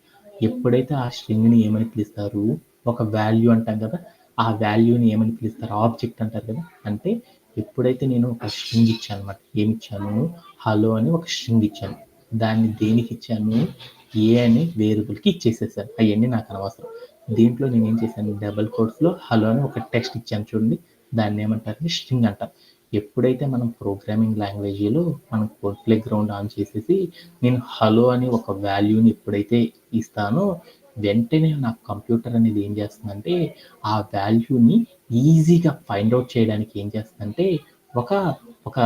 ఎప్పుడైతే ఆ స్ట్రింగ్ని ఏమని పిలుస్తారు ఒక వాల్యూ అంటాం కదా. ఆ వాల్యూని ఏమని పిలుస్తారు ఆబ్జెక్ట్ అంటారు కదా. అంటే ఎప్పుడైతే నేను ఒక స్ట్రింగ్ ఇచ్చాను అనమాట. ఏమి ఇచ్చాను హలో అని ఒక స్ట్రింగ్ ఇచ్చాను. దాన్ని దేనికి ఇచ్చాను ఏ అనే వేరియబుల్కి ఇచ్చేసేసాను. అవన్నీ నాకు అనవసరం. దీంట్లో నేను ఏం చేశాను డబల్ కోట్స్లో హలో అని ఒక టెక్స్ట్ ఇచ్చాను చూడండి. దాన్ని ఏమంటారు స్ట్రింగ్ అంటాం. ఎప్పుడైతే మనం ప్రోగ్రామింగ్ లాంగ్వేజ్లో మనం కోడ్ ప్లే గ్రౌండ్ ఆన్ చేసేసి నేను హలో అని ఒక వాల్యూని ఎప్పుడైతే ఇస్తానో వెంటనే నా కంప్యూటర్ అనేది ఏం చేస్తుందంటే ఆ వాల్యూని ఈజీగా ఫైండ్ అవుట్ చేయడానికి ఏం చేస్తుందంటే ఒక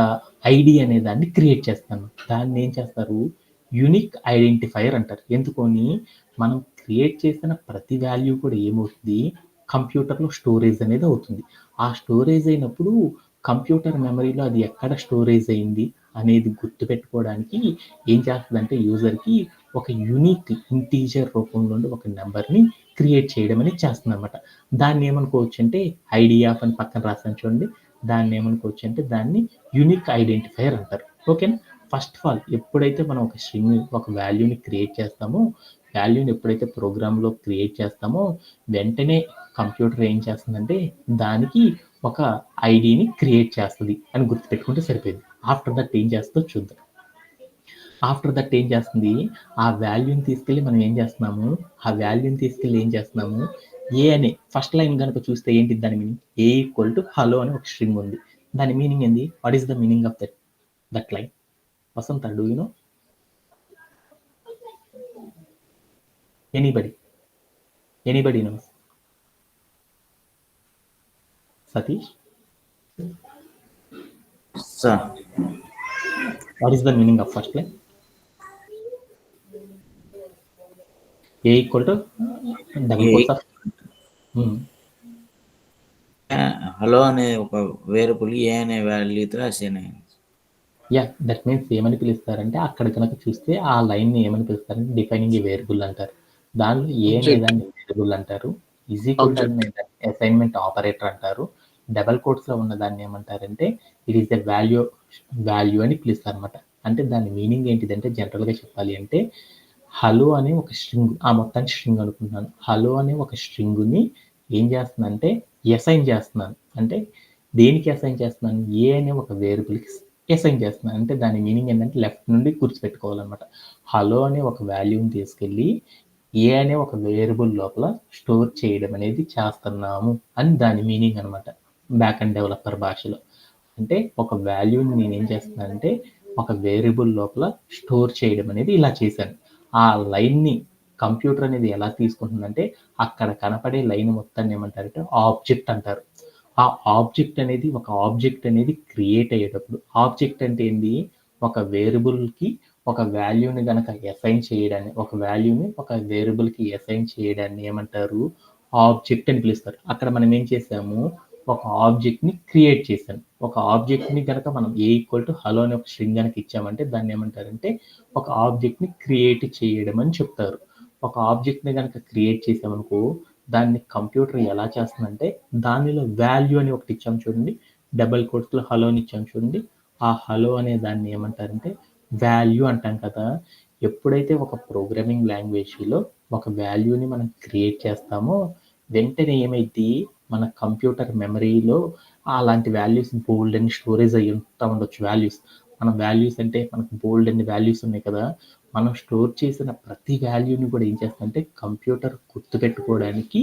ఐడి అనే దాన్ని క్రియేట్ చేస్తాను. దాన్ని ఏం చేస్తారు యూనిక్ ఐడెంటిఫైయర్ అంటారు. ఎందుకని మనం క్రియేట్ చేసిన ప్రతి వాల్యూ కూడా ఏమవుతుంది కంప్యూటర్లో స్టోరేజ్ అనేది అవుతుంది. ఆ స్టోరేజ్ అయినప్పుడు కంప్యూటర్ మెమరీలో అది ఎక్కడ స్టోరేజ్ అయింది అనేది గుర్తుపెట్టుకోవడానికి ఏం చేస్తుందంటే యూజర్కి ఒక యూనిక్ ఇంటీజర్ రూపంలో ఒక నెంబర్ని క్రియేట్ చేయడం అనేది చేస్తుంది అనమాట. దాన్ని ఏమనుకోవచ్చు అంటే ఐడి ఆఫ్ అని పక్కన రాసాను చూడండి. దాన్ని ఏమనుకోవచ్చు అంటే దాన్ని యూనిక్ ఐడెంటిఫైయర్ అంటారు. ఓకేనా? ఫస్ట్ ఆఫ్ ఆల్ ఎప్పుడైతే మనం ఒక స్ట్రింగ్ ఒక వాల్యూని క్రియేట్ చేస్తామో వాల్యూని ఎప్పుడైతే ప్రోగ్రాంలో క్రియేట్ చేస్తామో వెంటనే కంప్యూటర్ ఏం చేస్తుందంటే దానికి ఒక ఐడిని క్రియేట్ చేస్తుంది అని గుర్తుపెట్టుకుంటే సరిపోయింది. ఆఫ్టర్ దట్ ఏం చేస్తుందో చూద్దాం. ఆఫ్టర్ దట్ ఏం చేస్తుంది ఆ వాల్యూని తీసుకెళ్ళి మనం ఏం చేస్తున్నాము ఏ అనే ఫస్ట్ లైన్ కనుక చూస్తే ఏంటి దాని మీనింగ్ హలో అని ఒక స్ట్రింగ్ ఉంది. దాని మీనింగ్ ఏంది what is the meaning of that line Vasantha do you know anybody knows Satish Sir. what is the meaning of first line a equal to double quotes of hello అనే ఒక variable ఏ అనే వాల్యూతో assign అయింది. Yeah that means ఏమని పిలుస్తారంటే అక్కడ కనుక చూస్తే ఆ లైన్ని ఏమని పిలుస్తారంటే డిఫైనింగ్ ఏ వేరియబుల్ అంటారు. దానిలో ఏ అనేదాన్ని వేరియబుల్ అంటారు. Is equal to assignment operator అంటారు. డబల్ కోట్స్లో ఉన్న దాన్ని ఏమంటారంటే ఇట్ ఈస్ ద వాల్యూ అని పిలుస్తారు అనమాట. అంటే దాని మీనింగ్ ఏంటిదంటే జనరల్గా చెప్పాలి అంటే హలో అనే ఒక స్ట్రింగ్ మొత్తానికి స్ట్రింగ్ అనుకుంటున్నాను. హలో అనే ఒక స్ట్రింగ్ని ఏం చేస్తున్నానంటే అసైన్ చేస్తున్నాను. అంటే దేనికి అసైన్ చేస్తున్నాను ఏ అనే ఒక వేరియబుల్కి అసైన్ చేస్తున్నాను. అంటే దాని మీనింగ్ ఏంటంటే లెఫ్ట్ నుండి గుర్తుపెట్టుకోవాలన్నమాట. హలో అనే ఒక వాల్యూని తీసుకెళ్ళి ఏ అనే ఒక వేరియబుల్ లోపల స్టోర్ చేయడం అనేది చేస్తున్నాము అని దాని మీనింగ్ అనమాట బ్యాక్ అండ్ డెవలపర్ భాషలో. అంటే ఒక వాల్యూని నేను ఏం చేస్తున్నానంటే ఒక వేరియబుల్ లోపల స్టోర్ చేయడం అనేది ఇలా చేశాను. ఆ లైన్ని కంప్యూటర్ అనేది ఎలా తీసుకుంటుందంటే అక్కడ కనపడే లైన్ మొత్తాన్ని ఏమంటారంటే ఆబ్జెక్ట్ అంటారు. ఆ ఆబ్జెక్ట్ అనేది క్రియేట్ అయ్యేటప్పుడు, ఆబ్జెక్ట్ అంటే ఏంది? ఒక వేరియబుల్‌కి ఒక వాల్యూని గనక అసైన్ చేయడాన్ని, ఒక వాల్యూని ఒక వేరియబుల్‌కి అసైన్ చేయడాన్ని ఏమంటారు? ఆబ్జెక్ట్ అని పిలుస్తారు. అక్కడ మనం ఏం చేసాము? ఒక ఆబ్జెక్ట్‌ని క్రియేట్ చేశాను. ఒక ఆబ్జెక్ట్‌ని గనక మనం హలో అనే ఒక స్ట్రింగ్ గనక ఇచ్చామంటే దాన్ని ఏమంటారంటే ఒక ఆబ్జెక్ట్‌ని క్రియేట్ చేయడం అని చెప్తారు. ఒక ఆబ్జెక్ట్‌ని గనక క్రియేట్ చేసామనుకో, దాన్ని కంప్యూటర్ ఎలా చేస్తుందంటే దానిలో వాల్యూ అని ఒకటి ఇచ్చాం చూడండి. డబుల్ కోట్స్‌లో హలో అని ఇచ్చాం చూడండి. ఆ హలో అనే దాన్ని ఏమంటారంటే వాల్యూ అంటాం కదా! ఎప్పుడైతే ఒక ప్రోగ్రామింగ్ లాంగ్వేజ్‌లో ఒక వాల్యూని మనం క్రియేట్ చేస్తామో, వెంటనే ఏమైద్ది? మన కంప్యూటర్ మెమరీలో అలాంటి వాల్యూస్ బోలెడన్ని స్టోరేజ్ అయ్యి ఉండొచ్చు వాల్యూస్. మనం వాల్యూస్ అంటే మనకు బోలెడన్ని వాల్యూస్ ఉన్నాయి కదా! మనం స్టోర్ చేసిన ప్రతి వాల్యూని కూడా ఏం చేస్తుందంటే కంప్యూటర్ గుర్తుపెట్టుకోవడానికి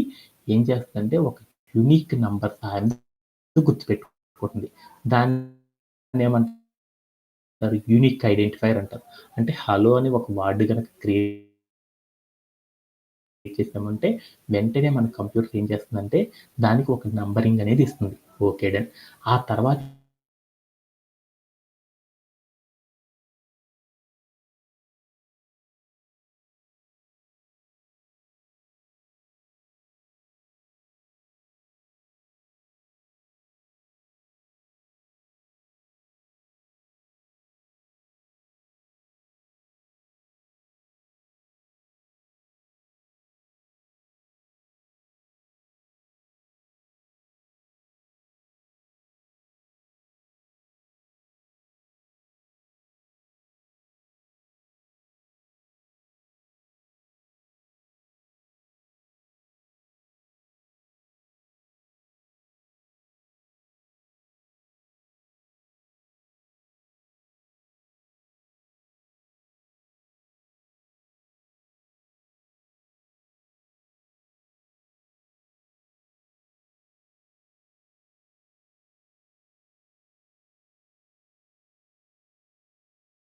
ఏం చేస్తుందంటే ఒక యూనిక్ నంబర్ సహాయంతో గుర్తుపెట్టుకుంటుంది. దాన్నేమంటారు? యూనిక్ ఐడెంటిఫైయర్ అంటారు. అంటే హలో అని ఒక వర్డ్ గనక క్రియేట్ చేసామంటే వెంటనే మన కంప్యూటర్ ఏం చేస్తుందంటే దానికి ఒక నంబరింగ్ అనేది ఇస్తుంది. Okay done. ఆ తర్వాత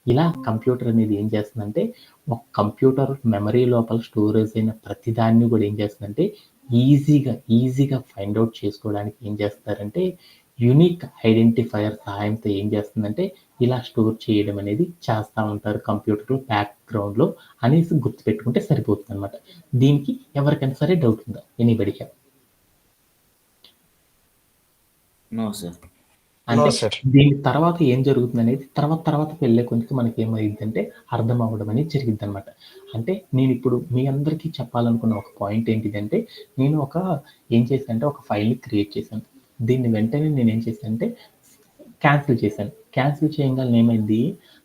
ఇలా కంప్యూటర్ అనేది ఏం చేస్తుందంటే, ఒక కంప్యూటర్ మెమరీ లోపల స్టోరేజ్ అయిన ప్రతి దాన్ని కూడా ఏం చేస్తుందంటే, ఈజీగా ఫైండ్ ఔట్ చేసుకోవడానికి ఏం చేస్తారంటే, యూనిక్ ఐడెంటిఫైయర్ సహాయంతో ఏం చేస్తుందంటే, ఇలా స్టోర్ చేయడం అనేది చేస్తా ఉంటారు కంప్యూటర్‌లో బ్యాక్‌గ్రౌండ్‌లో అనేసి గుర్తుపెట్టుకుంటే సరిపోతుందనమాట. దీనికి ఎవరికైనా సరే డౌట్ ఉందా? Anybody have? No sir. No అంటే సార్. దీని తర్వాత ఏం జరుగుతుందనేది తర్వాత వెళ్ళే కొద్దికి మనకేమైద్దంటే అర్థం అవ్వడం అనేది జరిగిద్దనమాట. అంటే నేనిప్పుడు మీ అందరికీ చెప్పాలనుకున్న ఒక పాయింట్ ఏంటిదంటే, నేను ఏం చేశానంటే ఒక ఫైల్‌ని క్రియేట్ చేశాను. దీన్ని వెంటనే నేనేం చేశానంటే క్యాన్సిల్ చేశాను. క్యాన్సిల్ చేయంగాల్నే ఏమైంది,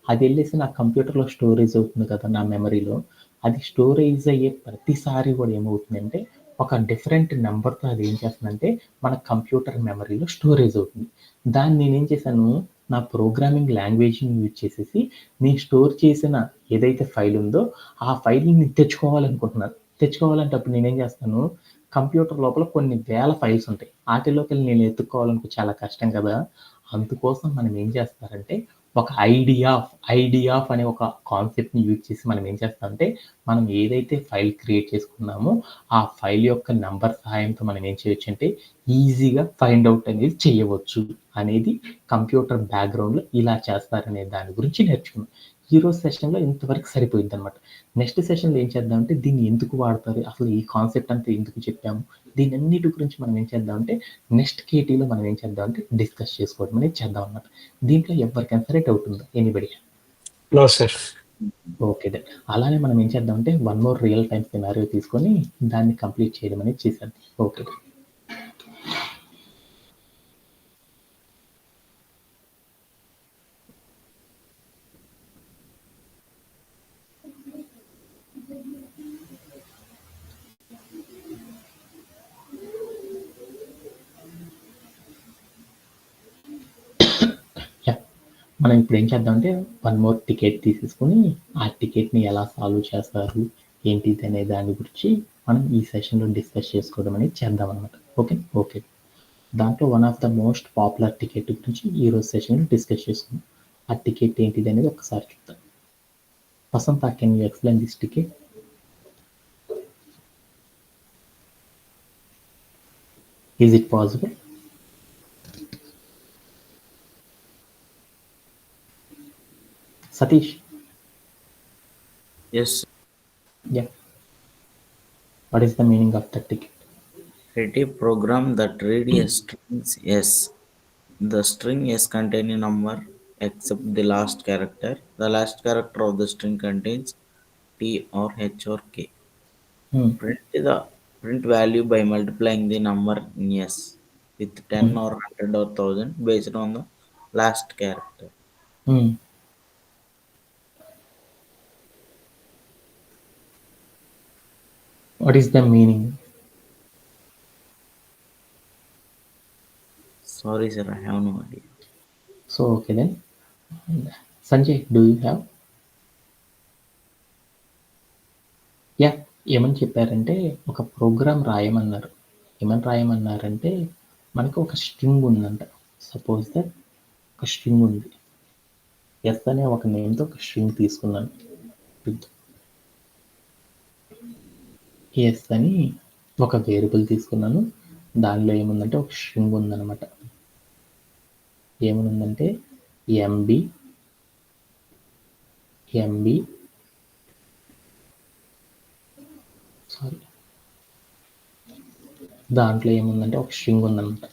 అదెళ్ళేసి నా కంప్యూటర్‌లో స్టోరేజ్ అవుతుంది కదా! నా మెమరీలో. అది స్టోరేజ్ అయ్యే ప్రతిసారి గూడా ఏమవుతుందంటే, ఒక డిఫరెంట్ నంబర్‌తో అది ఏం చేస్తుందంటే, మన కంప్యూటర్ మెమరీలో స్టోరేజ్ అవుతుంది. దాన్ని నేనేం చేశాను, నా ప్రోగ్రామింగ్ లాంగ్వేజ్‌ని యూజ్ చేసేసి, నేను స్టోర్ చేసిన ఏదైతే ఫైల్ ఉందో, ఆ ఫైల్‌ని నేను తెచ్చుకోవాలనుకుంటున్నాను. తెచ్చుకోవాలంటే అప్పుడు నేనేం చేస్తాను, కంప్యూటర్ లోపల కొన్ని వేల ఫైల్స్ ఉంటాయి. ఆటిల్లోకెళ్ళి నేను ఎతుక్కోవాలనుకో చాలా కష్టం కదా! అందుకోసం మనం ఏం చేస్తారంటే, ఒక ఐడియాఫ్ అనే ఒక కాన్సెప్ట్‌ని యూజ్ చేసి మనం ఏం చేస్తామంటే, మనం ఏదైతే ఫైల్ క్రియేట్ చేసుకున్నామో, ఆ ఫైల్ యొక్క నంబర్ సహాయంతో మనం ఏం చేయొచ్చంటే, ఈజీగా ఫైండ్ ఔట్ అనేది చేయవచ్చు అనేది కంప్యూటర్ బ్యాక్‌గ్రౌండ్‌లో ఇలా చేస్తారనే దాని గురించి నేర్చుకున్నాం. ఈరోజు సెషన్‌లో ఇంతవరకు సరిపోయిద్దనమాట. నెక్స్ట్ సెషన్‌లో ఏం చేద్దామంటే, దీన్ని ఎందుకు వాడతారు? అసలు ఈ కాన్సెప్ట్ అంతా ఎందుకు చెప్పాము? దీనన్నిటి గురించి మనం ఏం చేద్దామంటే, నెక్స్ట్ కేటీలో మనం ఏం చేద్దామంటే డిస్కస్ చేసుకోవడం అనేది చేద్దామనమాట. దీంట్లో ఎవరికైనా సరే డౌట్ ఉందా? Anybody? No sir. Okay done. అలానే మనం ఏం చేద్దామంటే one more real time scenario తీసుకొని దాన్ని కంప్లీట్ చేయడం అనేది చేసేద్దాం. ఓకే. యాహ్! మనం ఇప్పుడు ఏం చేద్దామంటే వన్ మోర్ టికెట్ తీసేసుకొని, ఆ టికెట్‌ని ఎలా సాల్వ్ చేస్తారు? ఏంటిదనే దాని గురించి మనం ఈ సెషన్‌లో డిస్కస్ చేసుకోవడం అనేది చేద్దామనమాట. ఓకే. ఓకే. దాంట్లో one of the most popular ticket గురించి ఈరోజు సెషన్‌లో డిస్కస్ చేసుకుందాం. ఆ టికెట్ ఏంటిదనేది ఒకసారి చూద్దాం. Vasantha, can you explain this ticket? Is it possible? Satish, Yes, yeah, what is the meaning of the ticket? write a program that read a string S. The string S contain a number except the last character. The last character of the string contains T or H or K. Hmm. Print value by multiplying the number in S with 10 or 100 or 1000 based on the last character. Hmm. What is the meaning? Sorry, sir, I have no idea. So okay then, Sanjay, do you have? Yeah ఏమని చెప్పారంటే ఒక programme రాయమన్నారు. ఏమని రాయమన్నారంటే మనకు ఒక string ఉందంట. Suppose that ఒక string ఉంది. Yes అనే ఒక నేమ్తో ఒక స్ట్రింగ్ తీసుకున్నాను. ఎస్ అని ఒక వేరియబుల్ తీసుకున్నాను. దానిలో ఏముందంటే ఒక స్ట్రింగ్ ఉందన్నమాట. ఏముందంటే ఎంబి సారీ దాంట్లో ఏముందంటే ఒక స్ట్రింగ్ ఉందన్నమాట.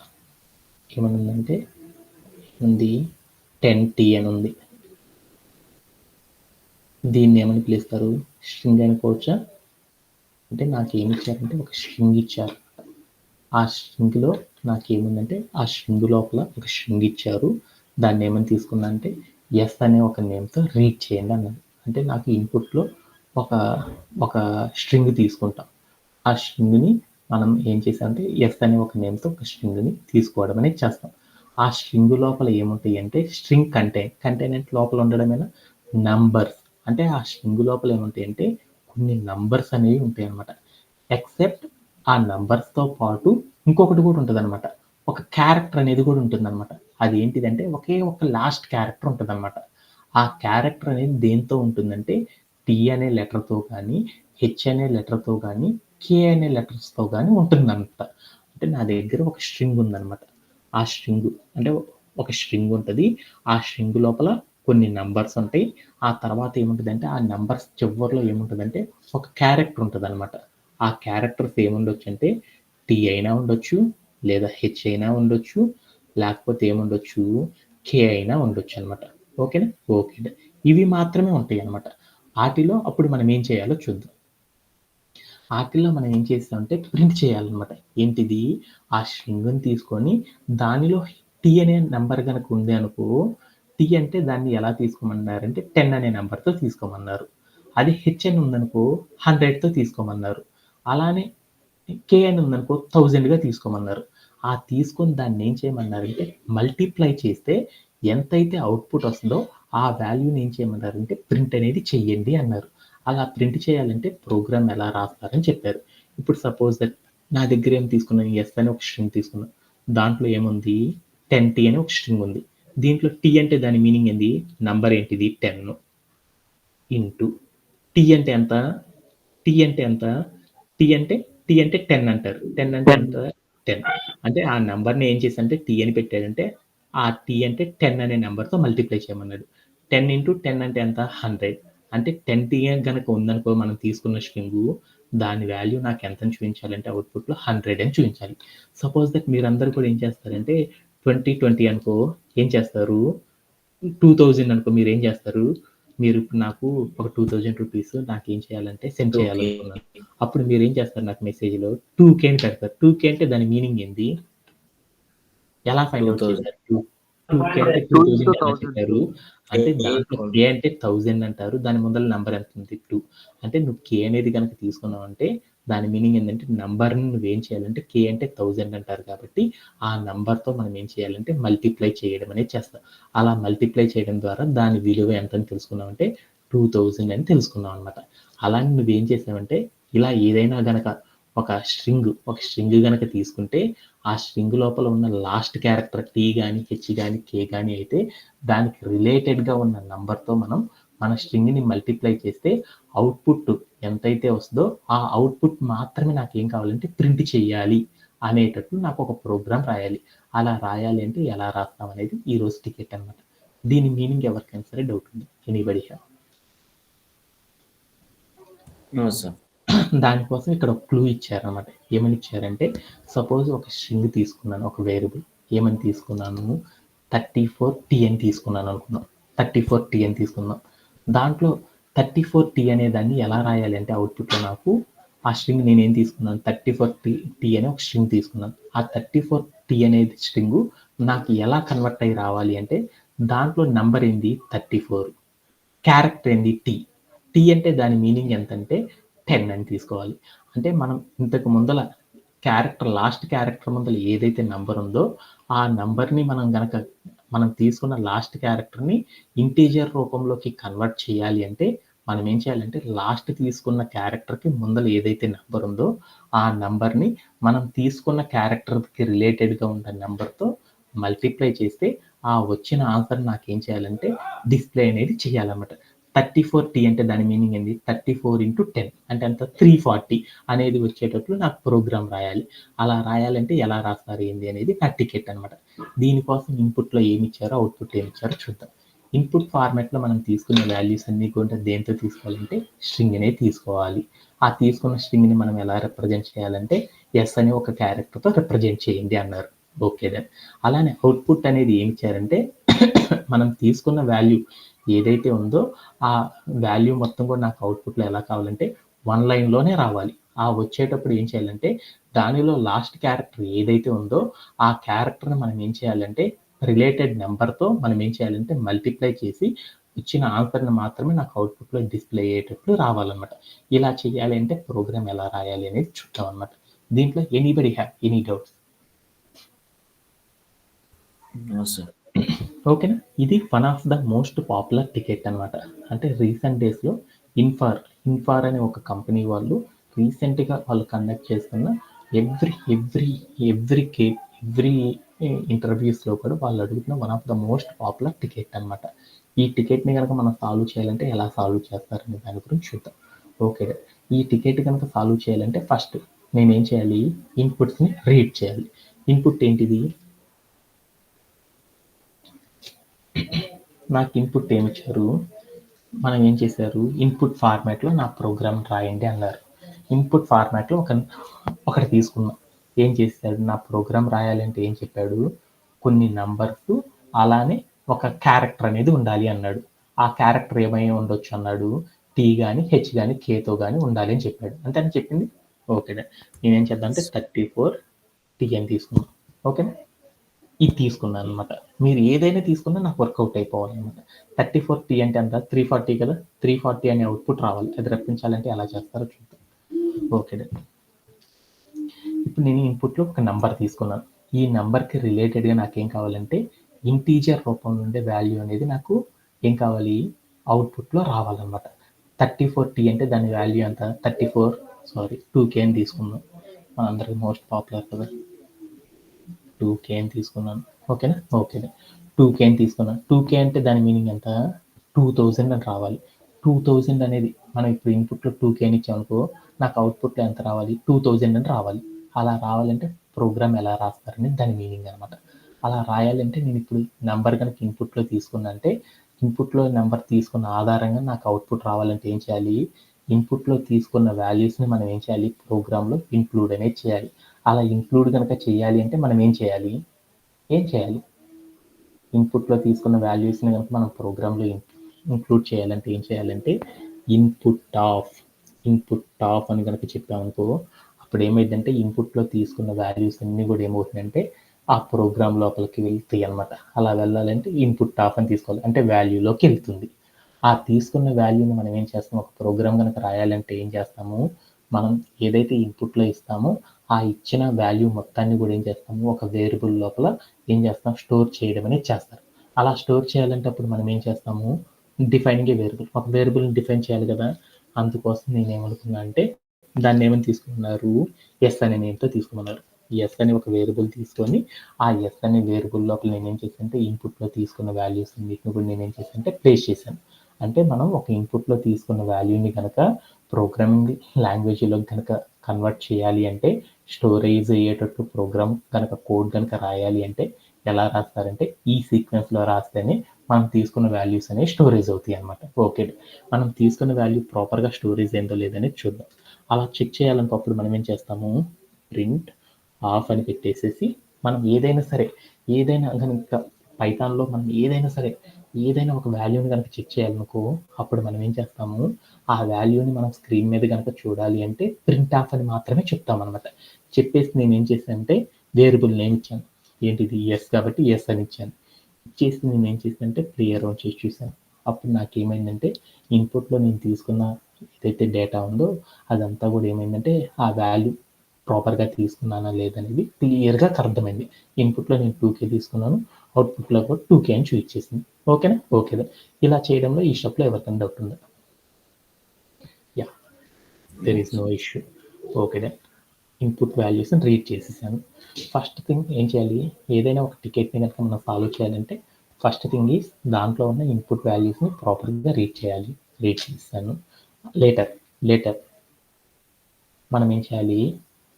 ఏమనుందంటే ఉంది 10T అని ఉంది. దీన్ని ఏమని పిలుస్తారు? స్ట్రింగ్ అనుకోవచ్చా? అంటే నాకు ఏమి ఇచ్చారంటే ఒక స్ట్రింగ్ ఇచ్చారు. ఆ స్ట్రింగ్లో నాకేముందంటే ఆ స్ట్రింగ్ లోపల ఒక స్ట్రింగ్ ఇచ్చారు. దాన్ని ఏమని తీసుకున్నా అంటే ఎస్ అనే ఒక నేమ్తో రీడ్ చేయండి అన్నాను. అంటే నాకు ఇన్పుట్లో ఒక స్ట్రింగ్ తీసుకుంటాం. ఆ స్ట్రింగ్ని మనం ఏం చేసామంటే ఎస్ అనే ఒక నేమ్తో ఒక స్ట్రింగ్ని తీసుకోవడం అనేది చేస్తాం. ఆ స్ట్రింగ్ లోపల ఏముంటాయి అంటే స్ట్రింగ్ కంటైనెంట్ లోపల ఉండడమేనా నంబర్స్. అంటే ఆ స్ట్రింగ్ లోపల ఏముంటాయి అంటే కొన్ని నంబర్స్ అనేవి ఉంటాయి అన్నమాట. ఎక్సెప్ట్ ఆ నంబర్స్తో పాటు ఇంకొకటి కూడా ఉంటుంది అనమాట. ఒక క్యారెక్టర్ అనేది కూడా ఉంటుంది అనమాట. అది ఏంటిదంటే ఒకే ఒక లాస్ట్ క్యారెక్టర్ ఉంటుంది అనమాట. ఆ క్యారెక్టర్ అనేది దేంతో ఉంటుందంటే టీ అనే లెటర్తో కానీ హెచ్ అనే లెటర్తో కానీ కే అనే లెటర్స్తో కానీ ఉంటుందన్నమాట. అంటే నా దగ్గర ఒక స్ట్రింగ్ ఉందన్నమాట. ఆ స్ట్రింగ్ అంటే ఒక స్ట్రింగ్ ఉంటుంది. ఆ స్ట్రింగ్ లోపల కొన్ని నంబర్స్ ఉంటాయి. ఆ తర్వాత ఏముంటుందంటే ఆ నంబర్స్ చివరిలో ఏముంటుందంటే ఒక క్యారెక్టర్ ఉంటుంది అనమాట. ఆ క్యారెక్టర్స్ ఏముండొచ్చు అంటే టీ అయినా ఉండొచ్చు, లేదా హెచ్ అయినా ఉండొచ్చు, లేకపోతే ఏముండొచ్చు కే అయినా ఉండొచ్చు అనమాట. ఓకేనా? ఓకే. ఇవి మాత్రమే ఉంటాయి అనమాట. వాటిలో అప్పుడు మనం ఏం చేయాలో చూద్దాం. వాటిల్లో మనం ఏం చేస్తామంటే ప్రింట్ చేయాలన్నమాట. ఏంటిది? ఆ స్ట్రింగ్ని తీసుకొని దానిలో టీ అనే నెంబర్ కనుక ఉంది అనుకో, టీ అంటే దాన్ని ఎలా తీసుకోమన్నారంటే 10 అనే నెంబర్తో తీసుకోమన్నారు. అది హెచ్ అని ఉందనుకో 100తో తీసుకోమన్నారు. అలానే కే అని ఉందనుకో 1000గా తీసుకోమన్నారు. ఆ తీసుకొని దాన్ని ఏం చేయమన్నారంటే మల్టిప్లై చేస్తే ఎంతైతే అవుట్పుట్ వస్తుందో ఆ వాల్యూని ఏం చేయమన్నారంటే ప్రింట్ అనేది చెయ్యండి అన్నారు. అలా ప్రింట్ చేయాలంటే ప్రోగ్రామ్ ఎలా రాస్తారని చెప్పారు. ఇప్పుడు సపోజ్ దట్ నా దగ్గర ఏం తీసుకున్నాను, ఎస్ అని ఒక స్ట్రింగ్ తీసుకున్నాను. దాంట్లో ఏముంది 10T అని ఒక స్ట్రింగ్ ఉంది. దీంట్లో టీ అంటే దాని మీనింగ్ ఏంది? నంబర్ ఏంటిది 10 ఇంటూ టీ అంటే ఎంత? టీ అంటే ఎంత? టీ అంటే 10 అంటారు. 10 అంటే ఎంత? 10. అంటే ఆ నెంబర్ని ఏం చేశారంటే టీ అని పెట్టాడంటే ఆ టీ అంటే 10 అనే నెంబర్తో మల్టిప్లై చేయమన్నాడు. 10 ఇంటూ 10 అంటే ఎంత? 100. అంటే 10T కనుక ఉందనుకో మనం తీసుకున్న స్ట్రింగు, దాని వాల్యూ నాకు ఎంతని చూపించాలంటే అవుట్పుట్లో 100 అని చూపించాలి. సపోజ్ దట్ మీరందరూ కూడా ఏం చేస్తారంటే 20 అనుకో ఏం చేస్తారు? 2000 అనుకో మీరేం చేస్తారు? మీరు ఇప్పుడు నాకు ఒక 2000 రూపీస్ నాకేం చేయాలంటే సెండ్ చేయాలనుకున్నాను. అప్పుడు మీరేం చేస్తారు నాకు మెసేజ్‌లో 2K అని పెడతారు. 2K అంటే దాని మీనింగ్ ఏంది? ఎలా ఫైండ్ ఔట్ 2000. చేశారు? 2K అంటే 2000 ఎలా చెప్పారు? అంటే K దాంట్లో equal K అంటే 1000 అంటారు. దాని ముందల నంబర్ ఎంత ఉంది? 2. అంటే నువ్వు K అనేది గనక తీసుకున్నావంటే దాని మీనింగ్ ఏందంటే నంబర్‌ని నువ్వేం చేయాలంటే K అంటే 1000 అంటారు కాబట్టి ఆ నంబర్‌తో మనం ఏం చేయాలంటే మల్టిప్లై చేయడం అనేది చేస్తాం. అలా మల్టిప్లై చేయడం ద్వారా దాని విలువ ఎంతని తెలుసుకున్నామంటే 2000 అని తెలుసుకున్నాం అన్నమాట. అలానే నువ్వేం చేసావంటే ఇలా ఏదైనా గనక ఒక స్ట్రింగ్ గనక తీసుకుంటే ఆ స్ట్రింగ్ లోపల ఉన్న లాస్ట్ క్యారెక్టర్ టీ గాని, హెచ్ గాని, కే గాని అయితే దానికి రిలేటెడ్‌గా ఉన్న నంబర్‌తో మనం మన స్ట్రింగ్‌ని మల్టిప్లై చేస్తే అవుట్పుట్ ఎంతైతే వస్తదో ఆ అవుట్పుట్ మాత్రమే నాకేం కావాలంటే ప్రింట్ చేయాలి అనేటట్టు నాకు ఒక ప్రోగ్రామ్ రాయాలి. అలా రాయాలి అంటే ఎలా రాస్తాం అనేది ఈరోజు టికెట్ అన్నమాట. దీని మీనింగ్ ఎవరికైనా సరే డౌట్ ఉంది? Anybody have? No sir. దానికోసం ఇక్కడ ఒక క్లూ ఇచ్చారనమాట. ఏమని ఇచ్చారంటే, సపోజ్ ఒక స్ట్రింగ్ తీసుకున్నాను, ఒక వేరియబుల్. ఏమని తీసుకున్నాను? 34T అని తీసుకున్నాను అనుకుందాం. 34T అని తీసుకుందాం. దాంట్లో 34T అనే దాన్ని ఎలా రాయాలి అంటే అవుట్పుట్లో నాకు ఆ స్ట్రింగ్ నేనేం తీసుకున్నాను, 34T అనే ఒక స్ట్రింగ్ తీసుకున్నాను. ఆ 34T అనేది స్ట్రింగ్ నాకు ఎలా కన్వర్ట్ అయ్యి రావాలి అంటే, దాంట్లో నెంబర్ ఏంది 34, క్యారెక్టర్ ఏంది టీ అంటే దాని మీనింగ్ ఎంతంటే 10 అని తీసుకోవాలి. అంటే మనం ఇంతకు ముందల క్యారెక్టర్, లాస్ట్ క్యారెక్టర్ ముందల ఏదైతే నెంబర్ ఉందో ఆ నెంబర్ని మనం తీసుకున్న లాస్ట్ క్యారెక్టర్ని ఇంటీజర్ రూపంలోకి కన్వర్ట్ చేయాలి అంటే మనం ఏం చేయాలంటే, లాస్ట్ తీసుకున్న క్యారెక్టర్కి ముందల ఏదైతే నెంబర్ ఉందో ఆ నెంబర్ని మనం తీసుకున్న క్యారెక్టర్కి రిలేటెడ్గా ఉన్న నెంబర్తో మల్టిప్లై చేస్తే ఆ వచ్చిన ఆన్సర్ నాకేం చేయాలంటే డిస్ప్లే అనేది చేయాలన్నమాట. 34T అంటే దాని మీనింగ్ ఏంది, 34 × 10 అంటే అంత 340 అనేది వచ్చేటట్లు నాకు ప్రోగ్రామ్ రాయాలి. అలా రాయాలంటే ఎలా రాస్తారు ఏంది అనేది నా టికెట్ అనమాట. దీనికోసం ఇన్పుట్లో ఏమి ఇచ్చారో అవుట్పుట్ ఏమి ఇచ్చారో చూద్దాం. ఇన్పుట్ ఫార్మాట్లో మనం తీసుకునే వాల్యూస్ అన్ని కూడా దేంతో తీసుకోవాలంటే స్ట్రింగ్ అనేది తీసుకోవాలి. ఆ తీసుకున్న స్ట్రింగ్ని మనం ఎలా రిప్రజెంట్ చేయాలంటే ఎస్ అనే ఒక క్యారెక్టర్తో రిప్రజెంట్ చేయండి అన్నారు. Okay then. అలానే అవుట్పుట్ అనేది ఏమి ఇచ్చారంటే, మనం తీసుకున్న వాల్యూ ఏదైతే ఉందో ఆ వాల్యూ మొత్తం కూడా నాకు అవుట్పుట్లో ఎలా కావాలంటే 1 లైన్లోనే రావాలి. ఆ వచ్చేటప్పుడు ఏం చేయాలంటే, దానిలో లాస్ట్ క్యారెక్టర్ ఏదైతే ఉందో ఆ క్యారెక్టర్ని మనం ఏం చేయాలంటే రిలేటెడ్ నెంబర్తో మనం ఏం చేయాలంటే మల్టిప్లై చేసి ఇచ్చిన ఆన్సర్ని మాత్రమే నాకు అవుట్పుట్లో డిస్ప్లే అయ్యేటట్లు రావాలన్నమాట. ఇలా చేయాలి అంటే ప్రోగ్రామ్ ఎలా రాయాలి అనేది చూద్దాం అనమాట. దీంట్లో anybody have any doubts? No sir. ఓకేనా. ఇది one of the most popular ticket అనమాట. అంటే రీసెంట్ డేస్లో ఇన్ఫార్ అనే ఒక కంపెనీ వాళ్ళు రీసెంట్గా వాళ్ళు కండక్ట్ చేస్తున్న ఎవ్రీ ఇంటర్వ్యూస్లో కూడా వాళ్ళు అడుగుతున్న one of the most popular ticket అనమాట. ఈ టికెట్ని కనుక మనం సాల్వ్ చేయాలంటే ఎలా సాల్వ్ చేస్తారనే దాని గురించి చూద్దాం. ఓకే, ఈ టికెట్ కనుక సాల్వ్ చేయాలంటే ఫస్ట్ నేనేం చేయాలి, ఇన్పుట్స్ని రీడ్ చేయాలి. ఇన్పుట్ ఏంటిది, నాకు ఇన్పుట్ ఏమి ఇచ్చారు, మనం ఏం చేశారు, ఇన్పుట్ ఫార్మాట్లో నా ప్రోగ్రామ్ రాయండి అన్నారు. ఇన్పుట్ ఫార్మాట్లో ఒకటి తీసుకున్నాం. ఏం చేశాడు, నా ప్రోగ్రామ్ రాయాలంటే ఏం చెప్పాడు, కొన్ని నంబర్స్ అలానే ఒక క్యారెక్టర్ అనేది ఉండాలి అన్నాడు. ఆ క్యారెక్టర్ ఏమై ఉండొచ్చు అన్నాడు, టీ కానీ హెచ్ కానీ కేతో కానీ ఉండాలి అని చెప్పాడు. అంతే అని చెప్పింది. ఓకేనా. నేనేం చేద్దాం అంటే 34T అని తీసుకున్నాం. ఓకేనా, ఇది తీసుకున్నాను అనమాట. మీరు ఏదైనా తీసుకున్నా నాకు వర్కౌట్ అయిపోవాలన్నమాట. 34T అంటే అంత 340 కదా, 340 అనే అవుట్పుట్ రావాలి. అది రప్పించాలంటే ఎలా చేస్తారో చూద్దాం. ఓకే, ఇప్పుడు నేను ఇన్పుట్లో ఒక నెంబర్ తీసుకున్నాను. ఈ నెంబర్కి రిలేటెడ్గా నాకేం కావాలంటే ఇంటీజర్ రూపంలో ఉండే వాల్యూ అనేది నాకు ఏం కావాలి, అవుట్పుట్లో రావాలన్నమాట. 34T అంటే దాని వాల్యూ అంత 2K అని తీసుకుందాం. మనందరికీ మోస్ట్ పాపులర్ కదా, 2K అని తీసుకున్నాను. ఓకేనా. ఓకేనా, 2K అని తీసుకున్నాను. 2K అంటే దాని మీనింగ్ ఎంత, 2000 అని రావాలి. 2000 అనేది మనం ఇప్పుడు ఇన్పుట్లో 2K అని ఇచ్చామనుకో, నాకు అవుట్పుట్లో ఎంత రావాలి, 2000 అని రావాలి. అలా రావాలంటే ప్రోగ్రామ్ ఎలా రాస్తారని దాని మీనింగ్ అనమాట. అలా రాయాలంటే నేను ఇప్పుడు నెంబర్ కనుక ఇన్పుట్లో తీసుకున్నా అంటే, ఇన్పుట్లో నెంబర్ తీసుకున్న ఆధారంగా నాకు అవుట్పుట్ రావాలంటే ఏం చేయాలి, ఇన్పుట్లో తీసుకున్న వాల్యూస్ని మనం ఏం చేయాలి, ప్రోగ్రాంలో ఇంక్లూడ్ అనేది చేయాలి. అలా ఇంక్లూడ్ కనుక చేయాలి అంటే మనం ఏం చేయాలి, ఇన్పుట్లో తీసుకున్న వాల్యూస్ని కనుక మనం ప్రోగ్రాంలో ఇంక్లూడ్ చేయాలంటే ఏం చేయాలంటే ఇన్పుట్ ఆఫ్ అని కనుక చెప్పామనుకో, అప్పుడు ఏమైందంటే ఇన్పుట్లో తీసుకున్న వాల్యూస్ అన్నీ కూడా ఏమవుతుందంటే ఆ ప్రోగ్రామ్ లోపలికి వెళ్తాయి అనమాట. అలా వెళ్ళాలంటే ఇన్పుట్ ఆఫ్ అని తీసుకోవాలి, అంటే వాల్యూలోకి వెళ్తుంది. ఆ తీసుకున్న వాల్యూని మనం ఏం చేస్తాం, ఒక ప్రోగ్రామ్ కనుక రాయాలంటే ఏం చేస్తాము, మనం ఏదైతే ఇన్పుట్లో ఇస్తామో ఆ ఇచ్చిన వాల్యూ మొత్తాన్ని కూడా ఏం చేస్తాము, ఒక వేరియబుల్ లోపల ఏం చేస్తాం, స్టోర్ చేయడం అనేది చేస్తారు. అలా స్టోర్ చేయాలంటే అప్పుడు మనం ఏం చేస్తాము, డిఫైనింగ్ ఏ వేరియబుల్, ఒక వేరియబుల్ని డిఫైన్ చేయాలి కదా. అందుకోసం నేను ఏమనుకున్నా అంటే దాన్ని ఏమని తీసుకున్నారు, ఎస్ అనే నేమ్తో తీసుకున్నారు. ఎస్ అనే ఒక వేరియబుల్ తీసుకొని ఆ ఎస్ అనే వేరియబుల్ లోపల నేనేం చేశానంటే ఇన్పుట్లో తీసుకున్న వాల్యూస్ అన్నిటిని కూడా నేనేం చేశానంటే ప్లేస్ చేశాను. అంటే మనం ఒక ఇన్పుట్లో తీసుకున్న వాల్యూని కనుక ప్రోగ్రామింగ్ లాంగ్వేజ్లో కనుక కన్వర్ట్ చేయాలి అంటే, స్టోరేజ్ అయ్యేటట్టు ప్రోగ్రామ్ కనుక కోడ్ కనుక రాయాలి అంటే ఎలా రాస్తారంటే ఈ సీక్వెన్స్లో రాస్తేనే మనం తీసుకున్న వాల్యూస్ అనేవి స్టోరేజ్ అవుతాయి అనమాట. ఓకే, మనం తీసుకున్న వాల్యూ ప్రాపర్గా స్టోరేజ్ అయిందో లేదనేది చూద్దాం. అలా చెక్ చేయాలనుకోప్పుడు మనం ఏం చేస్తాము, ప్రింట్ ఆఫ్ అని పెట్టేసేసి మనం ఏదైనా కనుక పైథాన్లో మనం ఏదైనా ఒక వాల్యూని కనుక చెక్ చేయాలనుకో, అప్పుడు మనం ఏం చేస్తాము, ఆ వాల్యూని మనం స్క్రీన్ మీద కనుక చూడాలి అంటే ప్రింట్ ఆఫ్ అని మాత్రమే చెప్తామన్నమాట. చెప్పేసి నేను ఏం చేశానంటే వేరియబుల్ నేమ్ ఇచ్చాను. ఏంటిది ఎస్ కాబట్టి ఎస్ అని ఇచ్చాను. ఇచ్చేసి నేను ఏం చేశానంటే ప్లే అరౌండ్ చేసి చూశాను. అప్పుడు నాకేమైందంటే ఇన్పుట్లో నేను తీసుకున్న ఏదైతే డేటా ఉందో అదంతా కూడా ఏమైందంటే ఆ వాల్యూ ప్రాపర్గా తీసుకున్నానా లేదనేది క్లియర్గా అర్థమైంది. ఇన్పుట్లో నేను 2K తీసుకున్నాను, అవుట్పుట్లో కూడా 2K అని చూపించేసింది. ఓకేనా? ఓకే. ఇలా చేయడంలో ఈ స్టెప్లో ఎవరికైనా డౌట్ ఉందా? Yeah, there is no issue. Okay, input వాల్యూస్ని రీడ్ చేసేసాను. ఫస్ట్ థింగ్ ఏం చేయాలి, ఏదైనా ఒక టికెట్ని కనుక మనం ఫాలో చేయాలంటే ఫస్ట్ థింగ్ ఈజ్ దాంట్లో ఉన్న ఇన్పుట్ వాల్యూస్ని ప్రాపర్గా రీడ్ చేయాలి. రీడ్ చేస్తాను. లేటర్ మనం ఏం చేయాలి,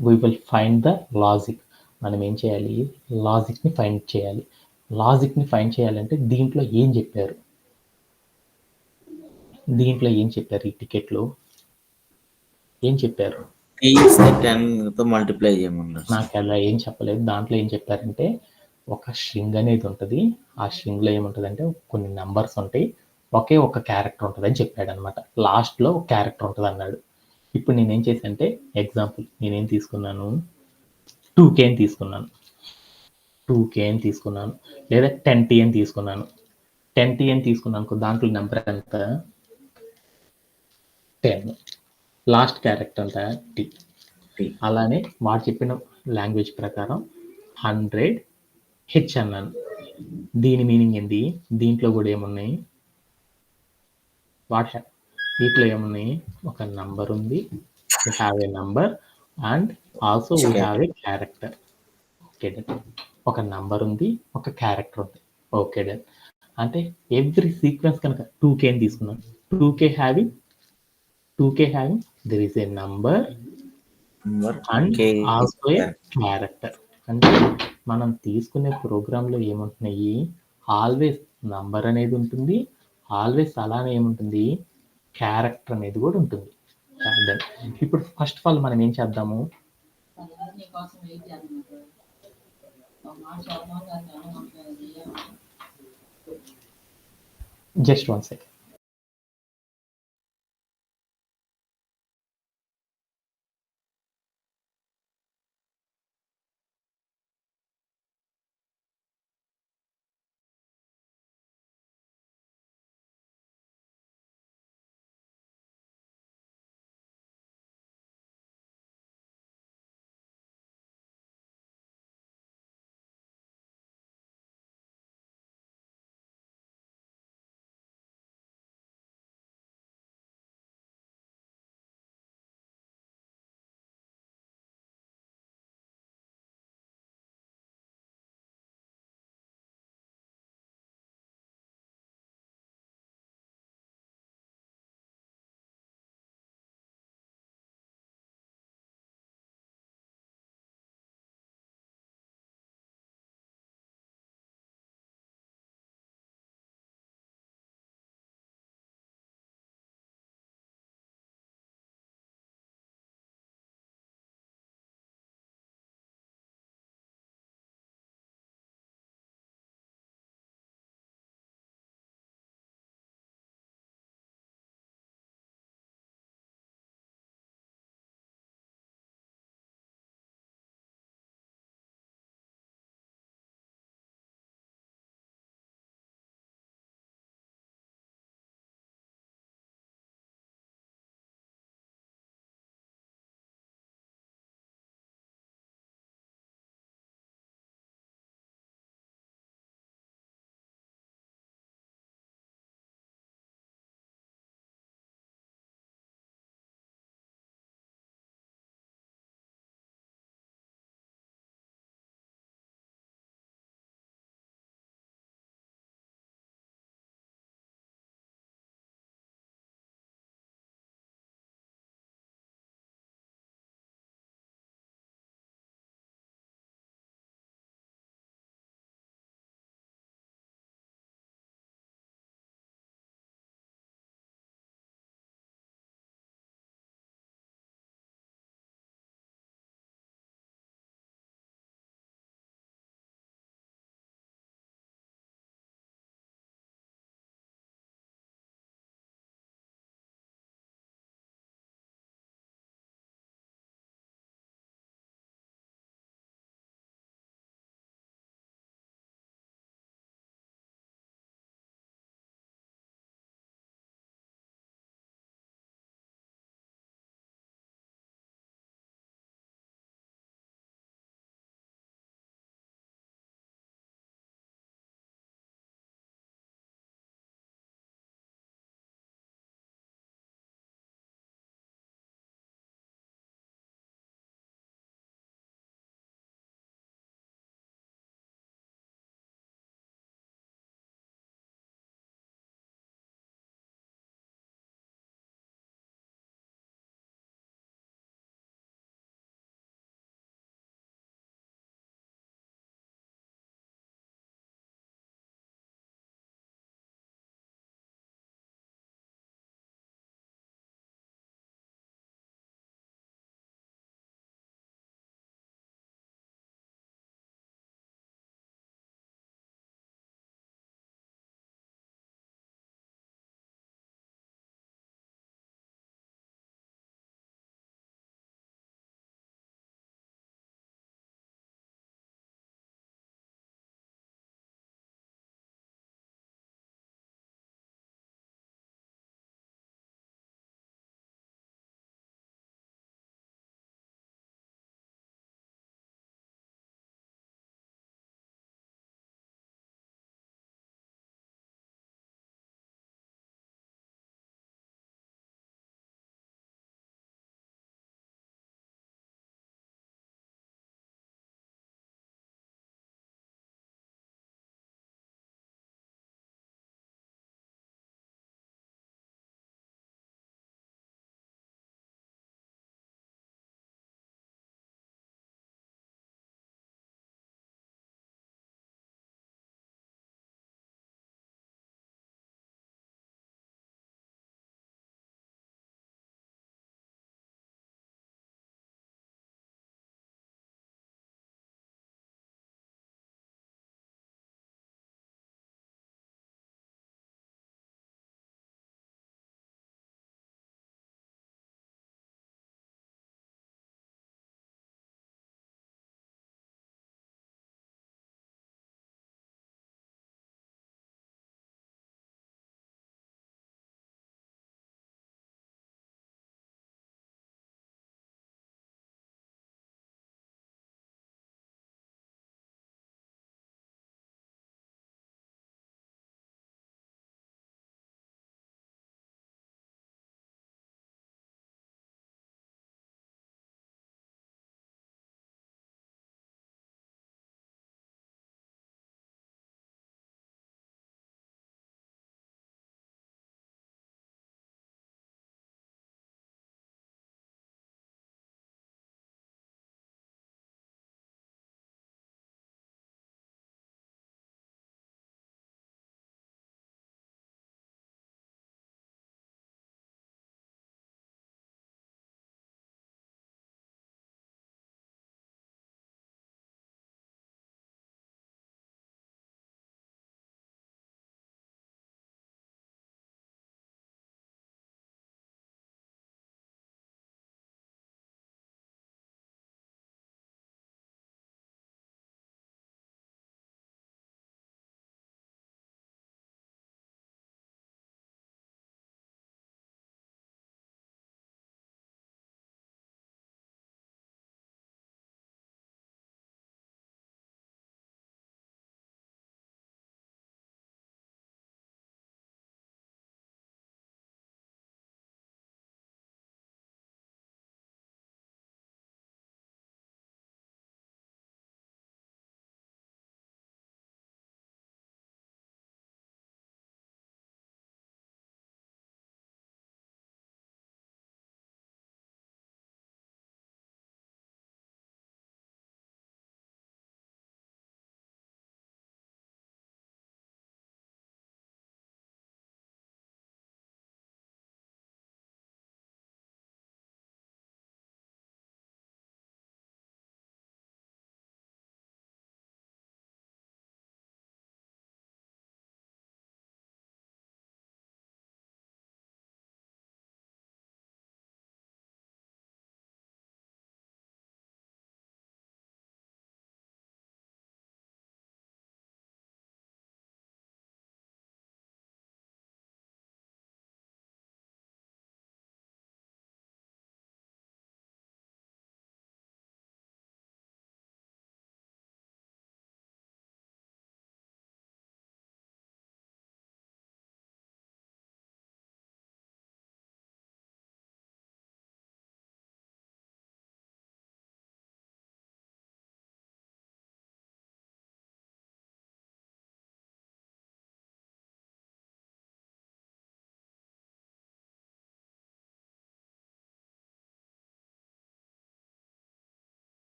we will find the logic. మనం ఏం చేయాలి, లాజిక్ని ఫైండ్ చేయాలి. లాజిక్ని ఫైండ్ చేయాలంటే దీంట్లో ఏం చెప్పారు ఈ టికెట్లో ఏం చెప్పారు? ఇస్తే 10తో మల్టిప్లై చేయమన్నారు. నాకు అలా ఏం చెప్పలేదు. దాంట్లో ఏం చెప్పారంటే ఒక స్ట్రింగ్ అనేది ఉంటుంది. ఆ స్ట్రింగ్లో ఏముంటుందంటే కొన్ని నెంబర్స్ ఉంటాయి, ఒకే ఒక క్యారెక్టర్ ఉంటుంది అని చెప్పాడు అనమాట. లాస్ట్లో ఒక క్యారెక్టర్ ఉంటుంది అన్నాడు. ఇప్పుడు నేనేం చేశానంటే ఎగ్జాంపుల్ నేనేం తీసుకున్నాను, 2K అని తీసుకున్నాను. 2K అని తీసుకున్నాను, లేదా 10T అని తీసుకున్నాను. 10T అని తీసుకున్నాను, దాంట్లో నెంబర్ ఎంత, 10. లాస్ట్ క్యారెక్టర్ అంతా T. అలానే వాడు చెప్పిన లాంగ్వేజ్ ప్రకారం 100H అన్నాను. దీని మీనింగ్ ఏంది, దీంట్లో కూడా ఏమున్నాయి, వీటిలో ఏమున్నాయి, ఒక నంబర్ ఉంది, we have a number and also we have a character. Okay done. ఒక నంబర్ ఉంది, ఒక క్యారెక్టర్ ఉంది. Okay done. అంటే ఎవ్రీ సీక్వెన్స్ కనుక 2K అని తీసుకున్నాను. 2K having there is a number and also a character. అంటే మనం తీసుకునే ప్రోగ్రాంలో ఏముంటున్నాయి, ఆల్వేస్ నంబర్ అనేది ఉంటుంది, ఆల్వేస్ అలానే ఏముంటుంది, క్యారెక్టర్ అనేది కూడా ఉంటుంది. ఇప్పుడు ఫస్ట్ ఆఫ్ ఆల్ మనం ఏం చేద్దాము, just 1 second.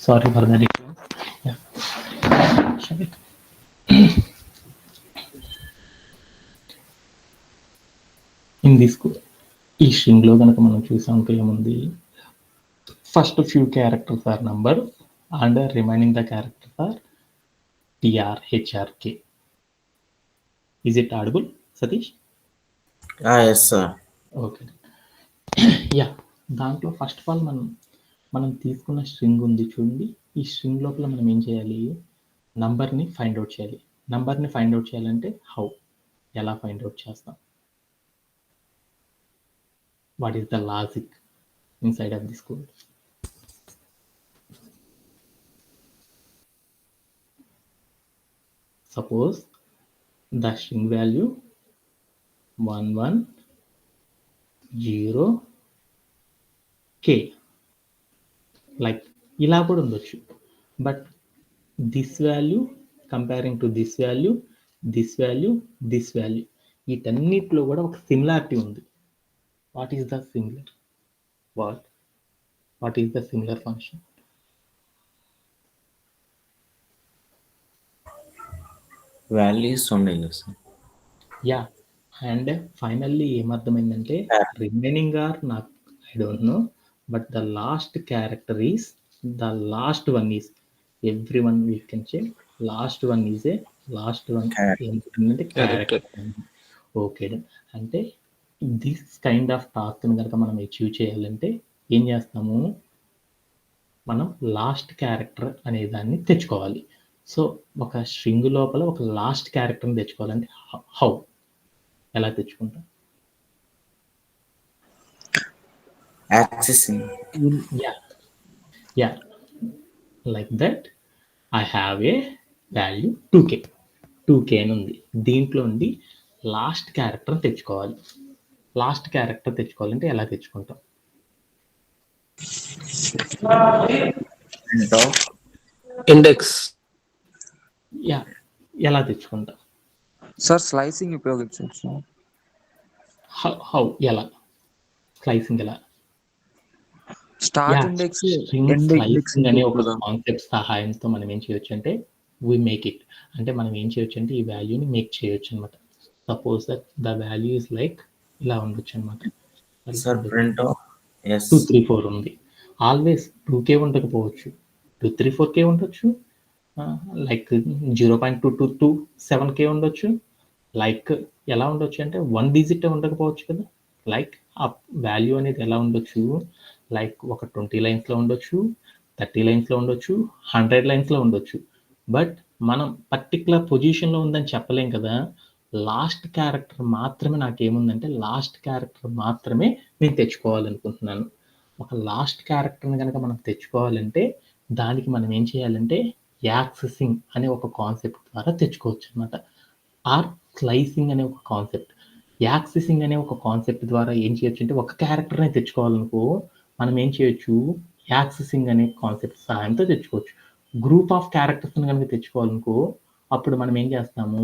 Sorry for the delay. Yeah. In this ఈ స్ట్రింగ్ లో కనుక మనం చూసాం ఏముంది, first few characters are number and remaining the characters are TR, HR, K. Is it audible, Satish? Yes, sir. Okay. Yeah, దాంట్లో first of all మనం తీసుకున్న string ఉంది చూడండి. ఈ స్ట్రింగ్ లోపల మనం ఏం చేయాలి, నంబర్ని ఫైండ్ అవుట్ చేయాలి. నంబర్ని ఫైండ్ అవుట్ చేయాలంటే హౌ, ఎలా ఫైండ్ అవుట్ చేస్తాం, what is the logic inside of this code. Suppose the string value 110K, like ఇలా కూడా ఉండొచ్చు. But this value comparing to this value, this value, this value, వీటన్నిటిలో కూడా ఒక సిమిలారిటీ ఉంది. What is the similar, what is the similar function? Values ఉన్నాయి కదా sir. Yeah, and finally ఏమర్థమైందంటే రిమైనింగ్ ఆర్ నాకు I don't know, but the last character is the last one is every one we can check. Last one is a last one ఏమంటే character. Okay, అంటే this kind of టాస్క్ని కనుక మనం achieve చేయాలంటే ఏం చేస్తాము, మనం లాస్ట్ క్యారెక్టర్ అనే దాన్ని తెచ్చుకోవాలి. సో ఒక స్ట్రింగ్ లోపల ఒక లాస్ట్ క్యారెక్టర్ని తెచ్చుకోవాలంటే హౌ, ఎలా తెచ్చుకుంటాం? Accessing. Yeah, like that I have a value 2K అని ఉంది. దీంట్లో నుండి లాస్ట్ క్యారెక్టర్ తెచ్చుకోవాలి. లాస్ట్ క్యారెక్టర్ తెచ్చుకోవాలంటే ఎలా తెచ్చుకుంటాం? ఇండెక్స్. యా, ఎలా తెచ్చుకుంటాం సార్? స్లైసింగ్ ఉపయోగించవచ్చు. హౌ, ఎలా స్లైసింగ్, ఎలా? Start index, string end index slicing అనే ఒక కాన్సెప్ట్ సహాయంతో మనం ఏం చేయొచ్చు అంటే వి మేక్ ఇట్, అంటే మనం ఏం చేయొచ్చు అంటే ఈ వాల్యూని మేక్ చేయొచ్చు అనమాట. Suppose that the value is like ఇలా ఉండొచ్చు అనమాట. సార్ ప్రింట్ 2, 3, 4 ఉంది. ఆల్వేస్ 2K ఉండకపోవచ్చు, 2, 3, 4K ఉండొచ్చు, లైక్ 0.2227K ఉండొచ్చు. లైక్ ఎలా ఉండొచ్చు అంటే 1 డిజిట్ ఉండకపోవచ్చు కదా. లైక్ ఆ వాల్యూ అనేది ఎలా ఉండొచ్చు, లైక్ ఒక 20 లైన్స్లో ఉండొచ్చు, 30 లైన్స్లో ఉండొచ్చు, 100 లైన్స్లో ఉండొచ్చు. బట్ మనం పర్టికులర్ పొజిషన్లో ఉందని చెప్పలేం కదా. లాస్ట్ క్యారెక్టర్ మాత్రమే నాకేముందంటే లాస్ట్ క్యారెక్టర్ మాత్రమే నేను తెచ్చుకోవాలనుకుంటున్నాను. ఒక లాస్ట్ క్యారెక్టర్ని కనుక మనం తెచ్చుకోవాలంటే దానికి మనం ఏం చేయాలంటే యాక్సెసింగ్ అనే ఒక కాన్సెప్ట్ ద్వారా తెచ్చుకోవచ్చు అనమాట. ఆర్ స్లైసింగ్ అనే ఒక కాన్సెప్ట్. యాక్సెసింగ్ అనే ఒక కాన్సెప్ట్ ద్వారా ఏం చేయొచ్చు అంటే ఒక క్యారెక్టర్ని తెచ్చుకోవాలనుకో మనం ఏం చేయొచ్చు, యాక్సెసింగ్ అనే కాన్సెప్ట్ సహాయంతో తెచ్చుకోవచ్చు. గ్రూప్ ఆఫ్ క్యారెక్టర్స్ని కనుక తెచ్చుకోవాలనుకో అప్పుడు మనం ఏం చేస్తాము,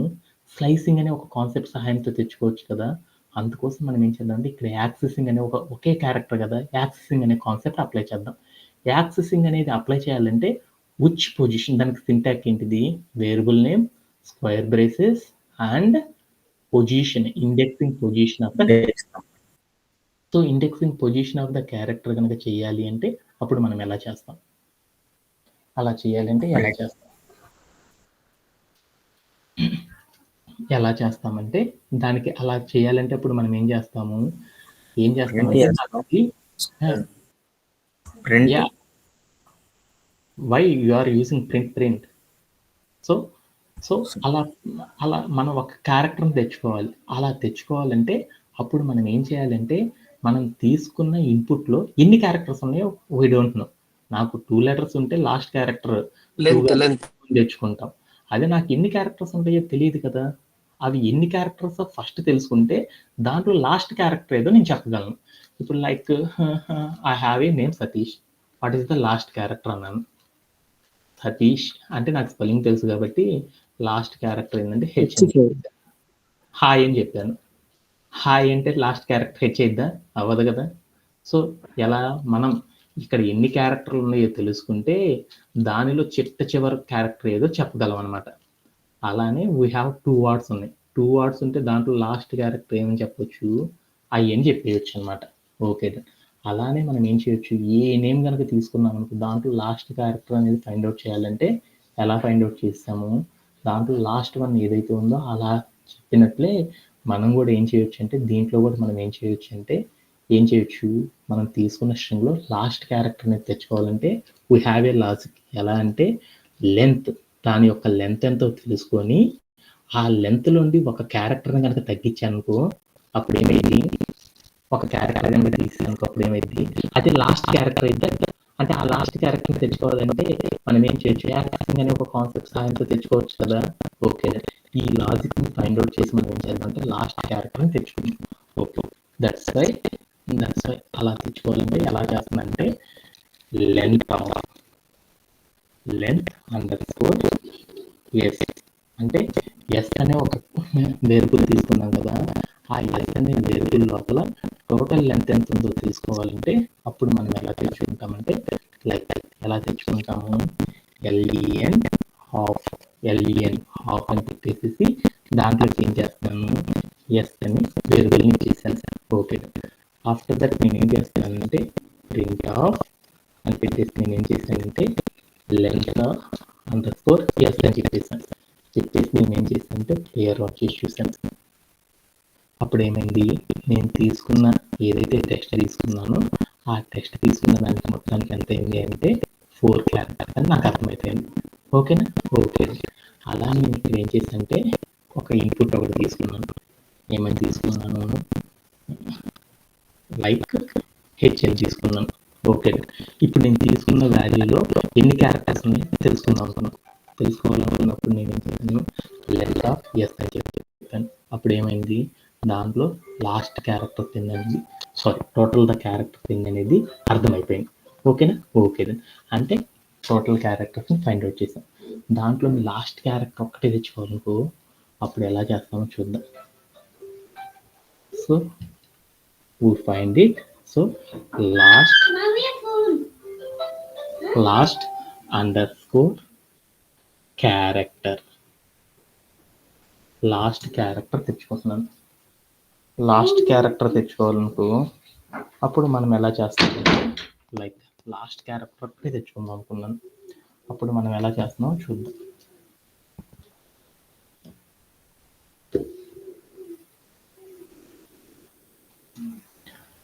స్లైసింగ్ అనే ఒక కాన్సెప్ట్ సహాయంతో తెచ్చుకోవచ్చు కదా. అందుకోసం మనం ఏం చేద్దాం అంటే ఇక్కడ యాక్సెసింగ్ అనే ఒకే క్యారెక్టర్ కదా, యాక్సెసింగ్ అనే కాన్సెప్ట్ అప్లై చేద్దాం. యాక్సెసింగ్ అనేది అప్లై చేయాలంటే విచ్ పొజిషన్, దానికి సింటాక్స్ ఏంటిది, variable name, square braces and position, indexing position of the. So indexing position of the character కనుక చేయాలి అంటే అప్పుడు మనం ఎలా చేస్తాం, అలా చేయాలంటే ఎలా చేస్తామంటే దానికి అలా చేయాలంటే అప్పుడు మనం ఏం చేస్తామంటే why you are using print. So అలా మనం ఒక క్యారెక్టర్ని తెచ్చుకోవాలి. అలా తెచ్చుకోవాలంటే అప్పుడు మనం ఏం చేయాలంటే మనం తీసుకున్న ఇన్పుట్లో ఎన్ని క్యారెక్టర్స్ ఉన్నాయో వీ డోంట్ నో. నాకు 2 లెటర్స్ ఉంటే లాస్ట్ క్యారెక్టర్ తెచ్చుకుంటాం. అదే నాకు ఎన్ని క్యారెక్టర్స్ ఉంటాయో తెలియదు కదా. అవి ఎన్ని క్యారెక్టర్స్ ఫస్ట్ తెలుసుకుంటే దాంట్లో లాస్ట్ క్యారెక్టర్ ఏదో నేను చెప్పగలను. ఇప్పుడు like I have a name Satish, what is the last character అన్నాను. సతీష్ అంటే నాకు స్పెల్లింగ్ తెలుసు కాబట్టి లాస్ట్ క్యారెక్టర్ ఏంటంటే హెచ్. హాయ్ అని చెప్పాను. హాయ్ అంటే లాస్ట్ క్యారెక్టర్ హెచ్ అయిద్దా? అవ్వదు కదా. సో ఎలా మనం ఇక్కడ ఎన్ని క్యారెక్టర్లు ఉన్నాయో తెలుసుకుంటే దానిలో చివరి క్యారెక్టర్ ఏదో చెప్పగలం అనమాట. అలానే వీ హ్యావ్ 2 వర్డ్స్ ఉన్నాయి. 2 వర్డ్స్ ఉంటే దాంట్లో లాస్ట్ క్యారెక్టర్ ఏమని చెప్పొచ్చు, అని చెప్పేయచ్చు అనమాట. ఓకే. అలానే మనం ఏం చేయొచ్చు, ఏ నేమ్ కనుక తీసుకున్నాం అనుకో దాంట్లో లాస్ట్ క్యారెక్టర్ అనేది ఫైండ్ అవుట్ చేయాలంటే ఎలా ఫైండ్ అవుట్ చేస్తాము, దాంట్లో లాస్ట్ వన్ ఏదైతే ఉందో అలా చెప్పినట్లే మనం కూడా ఏం చేయొచ్చు అంటే దీంట్లో కూడా మనం ఏం చేయొచ్చు మనం తీసుకున్న స్ట్రింగ్లో లాస్ట్ క్యారెక్టర్ అనేది తెచ్చుకోవాలంటే వీ హ్యావ్ ఏ లాజిక్. ఎలా అంటే లెంత్, దాని యొక్క లెంత్ ఎంతో తెలుసుకొని ఆ లెంత్ నుండి ఒక క్యారెక్టర్ని కనుక తగ్గించానుకో అప్పుడు ఏమైంది, ఒక క్యారెక్టర్ కనుక తీసానుకో అప్పుడు ఏమైంది, అది లాస్ట్ క్యారెక్టర్ అయితే అంటే ఆ లాస్ట్ క్యారెక్టర్ తెచ్చుకోవాలంటే మనం ఏం చేయొచ్చు, యాక్సింగ్ అనే ఒక కాన్సెప్ట్ సహాయంతో తెచ్చుకోవచ్చు కదా. ఓకే, ఈ లాజిక్ ని ఫైండ్ అవుట్ చేసి మనం ఏం చేయాలంటే లాస్ట్ క్యారెక్టర్ని తెచ్చుకుంటాం. ఓకే, దట్స్ వై అలా తెచ్చుకోవాలంటే ఎలా చేస్తుందంటే లెంత్ అండర్స్కోర్ ఎస్ అంటే ఎస్ అనే ఒక వేరియబుల్ తీసుకున్నాం కదా, ఆ ఎస్ అనే వేరియబుల్ లోపల టోటల్ లెంత్ ఎంత ఉందో తెలుసుకోవాలంటే అప్పుడు మనం ఎలా తెచ్చుకుంటామంటే ఎలా తెచ్చుకుంటాము, ఎల్ఈఎన్ హాఫ్ అని పెట్టేసి దాంట్లోకి ఏం చేస్తున్నాను, ఎస్ అని వేరియబుల్ని చేశాను. ఓకే, ఆఫ్టర్ దట్ నేను ఏం చేస్తానంటే ప్రింట్ ఆఫ్ అని పెట్టేసి నేను ఏం చేశానంటే లెంత్ అండర్స్కోర్ ఎస్ అని చెప్పేసి నేను ఏం చేశానంటే ప్లేయర్ ఆఫ్ చేసి చూసాను. అప్పుడు ఏమైంది, నేను తీసుకున్న ఏదైతే టెక్స్ట్ తీసుకున్నానో ఆ టెక్స్ట్ తీసుకున్న దానికి మొత్తానికి ఎంత అయింది అంటే 4 క్యారెక్టర్స్ అని నాకు అర్థమైపోయింది. ఓకేనా. ఓకే, అలా నేను ఇక్కడ ఏం చేశానంటే ఒక ఇన్పుట్ ఒకటి తీసుకున్నాను. ఏమని తీసుకున్నాను, లైక్ హెచ్ అని తీసుకున్నాను. ఓకే, ఇప్పుడు నేను తీసుకున్న వాల్యూలో ఎన్ని క్యారెక్టర్స్ ఉన్నాయి తెలుసుకోవాలనుకున్నప్పుడు నేను ఏం చేశాను, లెంత్ ఆఫ్ ఎస్ అని చెప్పాను. అప్పుడు ఏమైంది, దాంట్లో లాస్ట్ క్యారెక్టర్ థింగ్ అనేది టోటల్ ద క్యారెక్టర్ థింగ్ అనేది అర్థమైపోయింది. ఓకేనా. ఓకే, అంటే టోటల్ క్యారెక్టర్స్ని ఫైండ్ అవుట్ చేసాం. దాంట్లో లాస్ట్ క్యారెక్టర్ ఒక్కటే తెచ్చుకోవాలనుకో అప్పుడు ఎలా చేస్తామో చూద్దాం. So we find it. So last underscore character, last character తెచ్చుకుంటున్నాను. లాస్ట్ క్యారెక్టర్ తెచ్చుకోవాలనుకో అప్పుడు మనం ఎలా చేస్తామంటే లాస్ట్ క్యారెక్టర్ తెచ్చుకుందాం అనుకున్నాను. అప్పుడు మనం ఎలా చేస్తున్నామో చూద్దాం.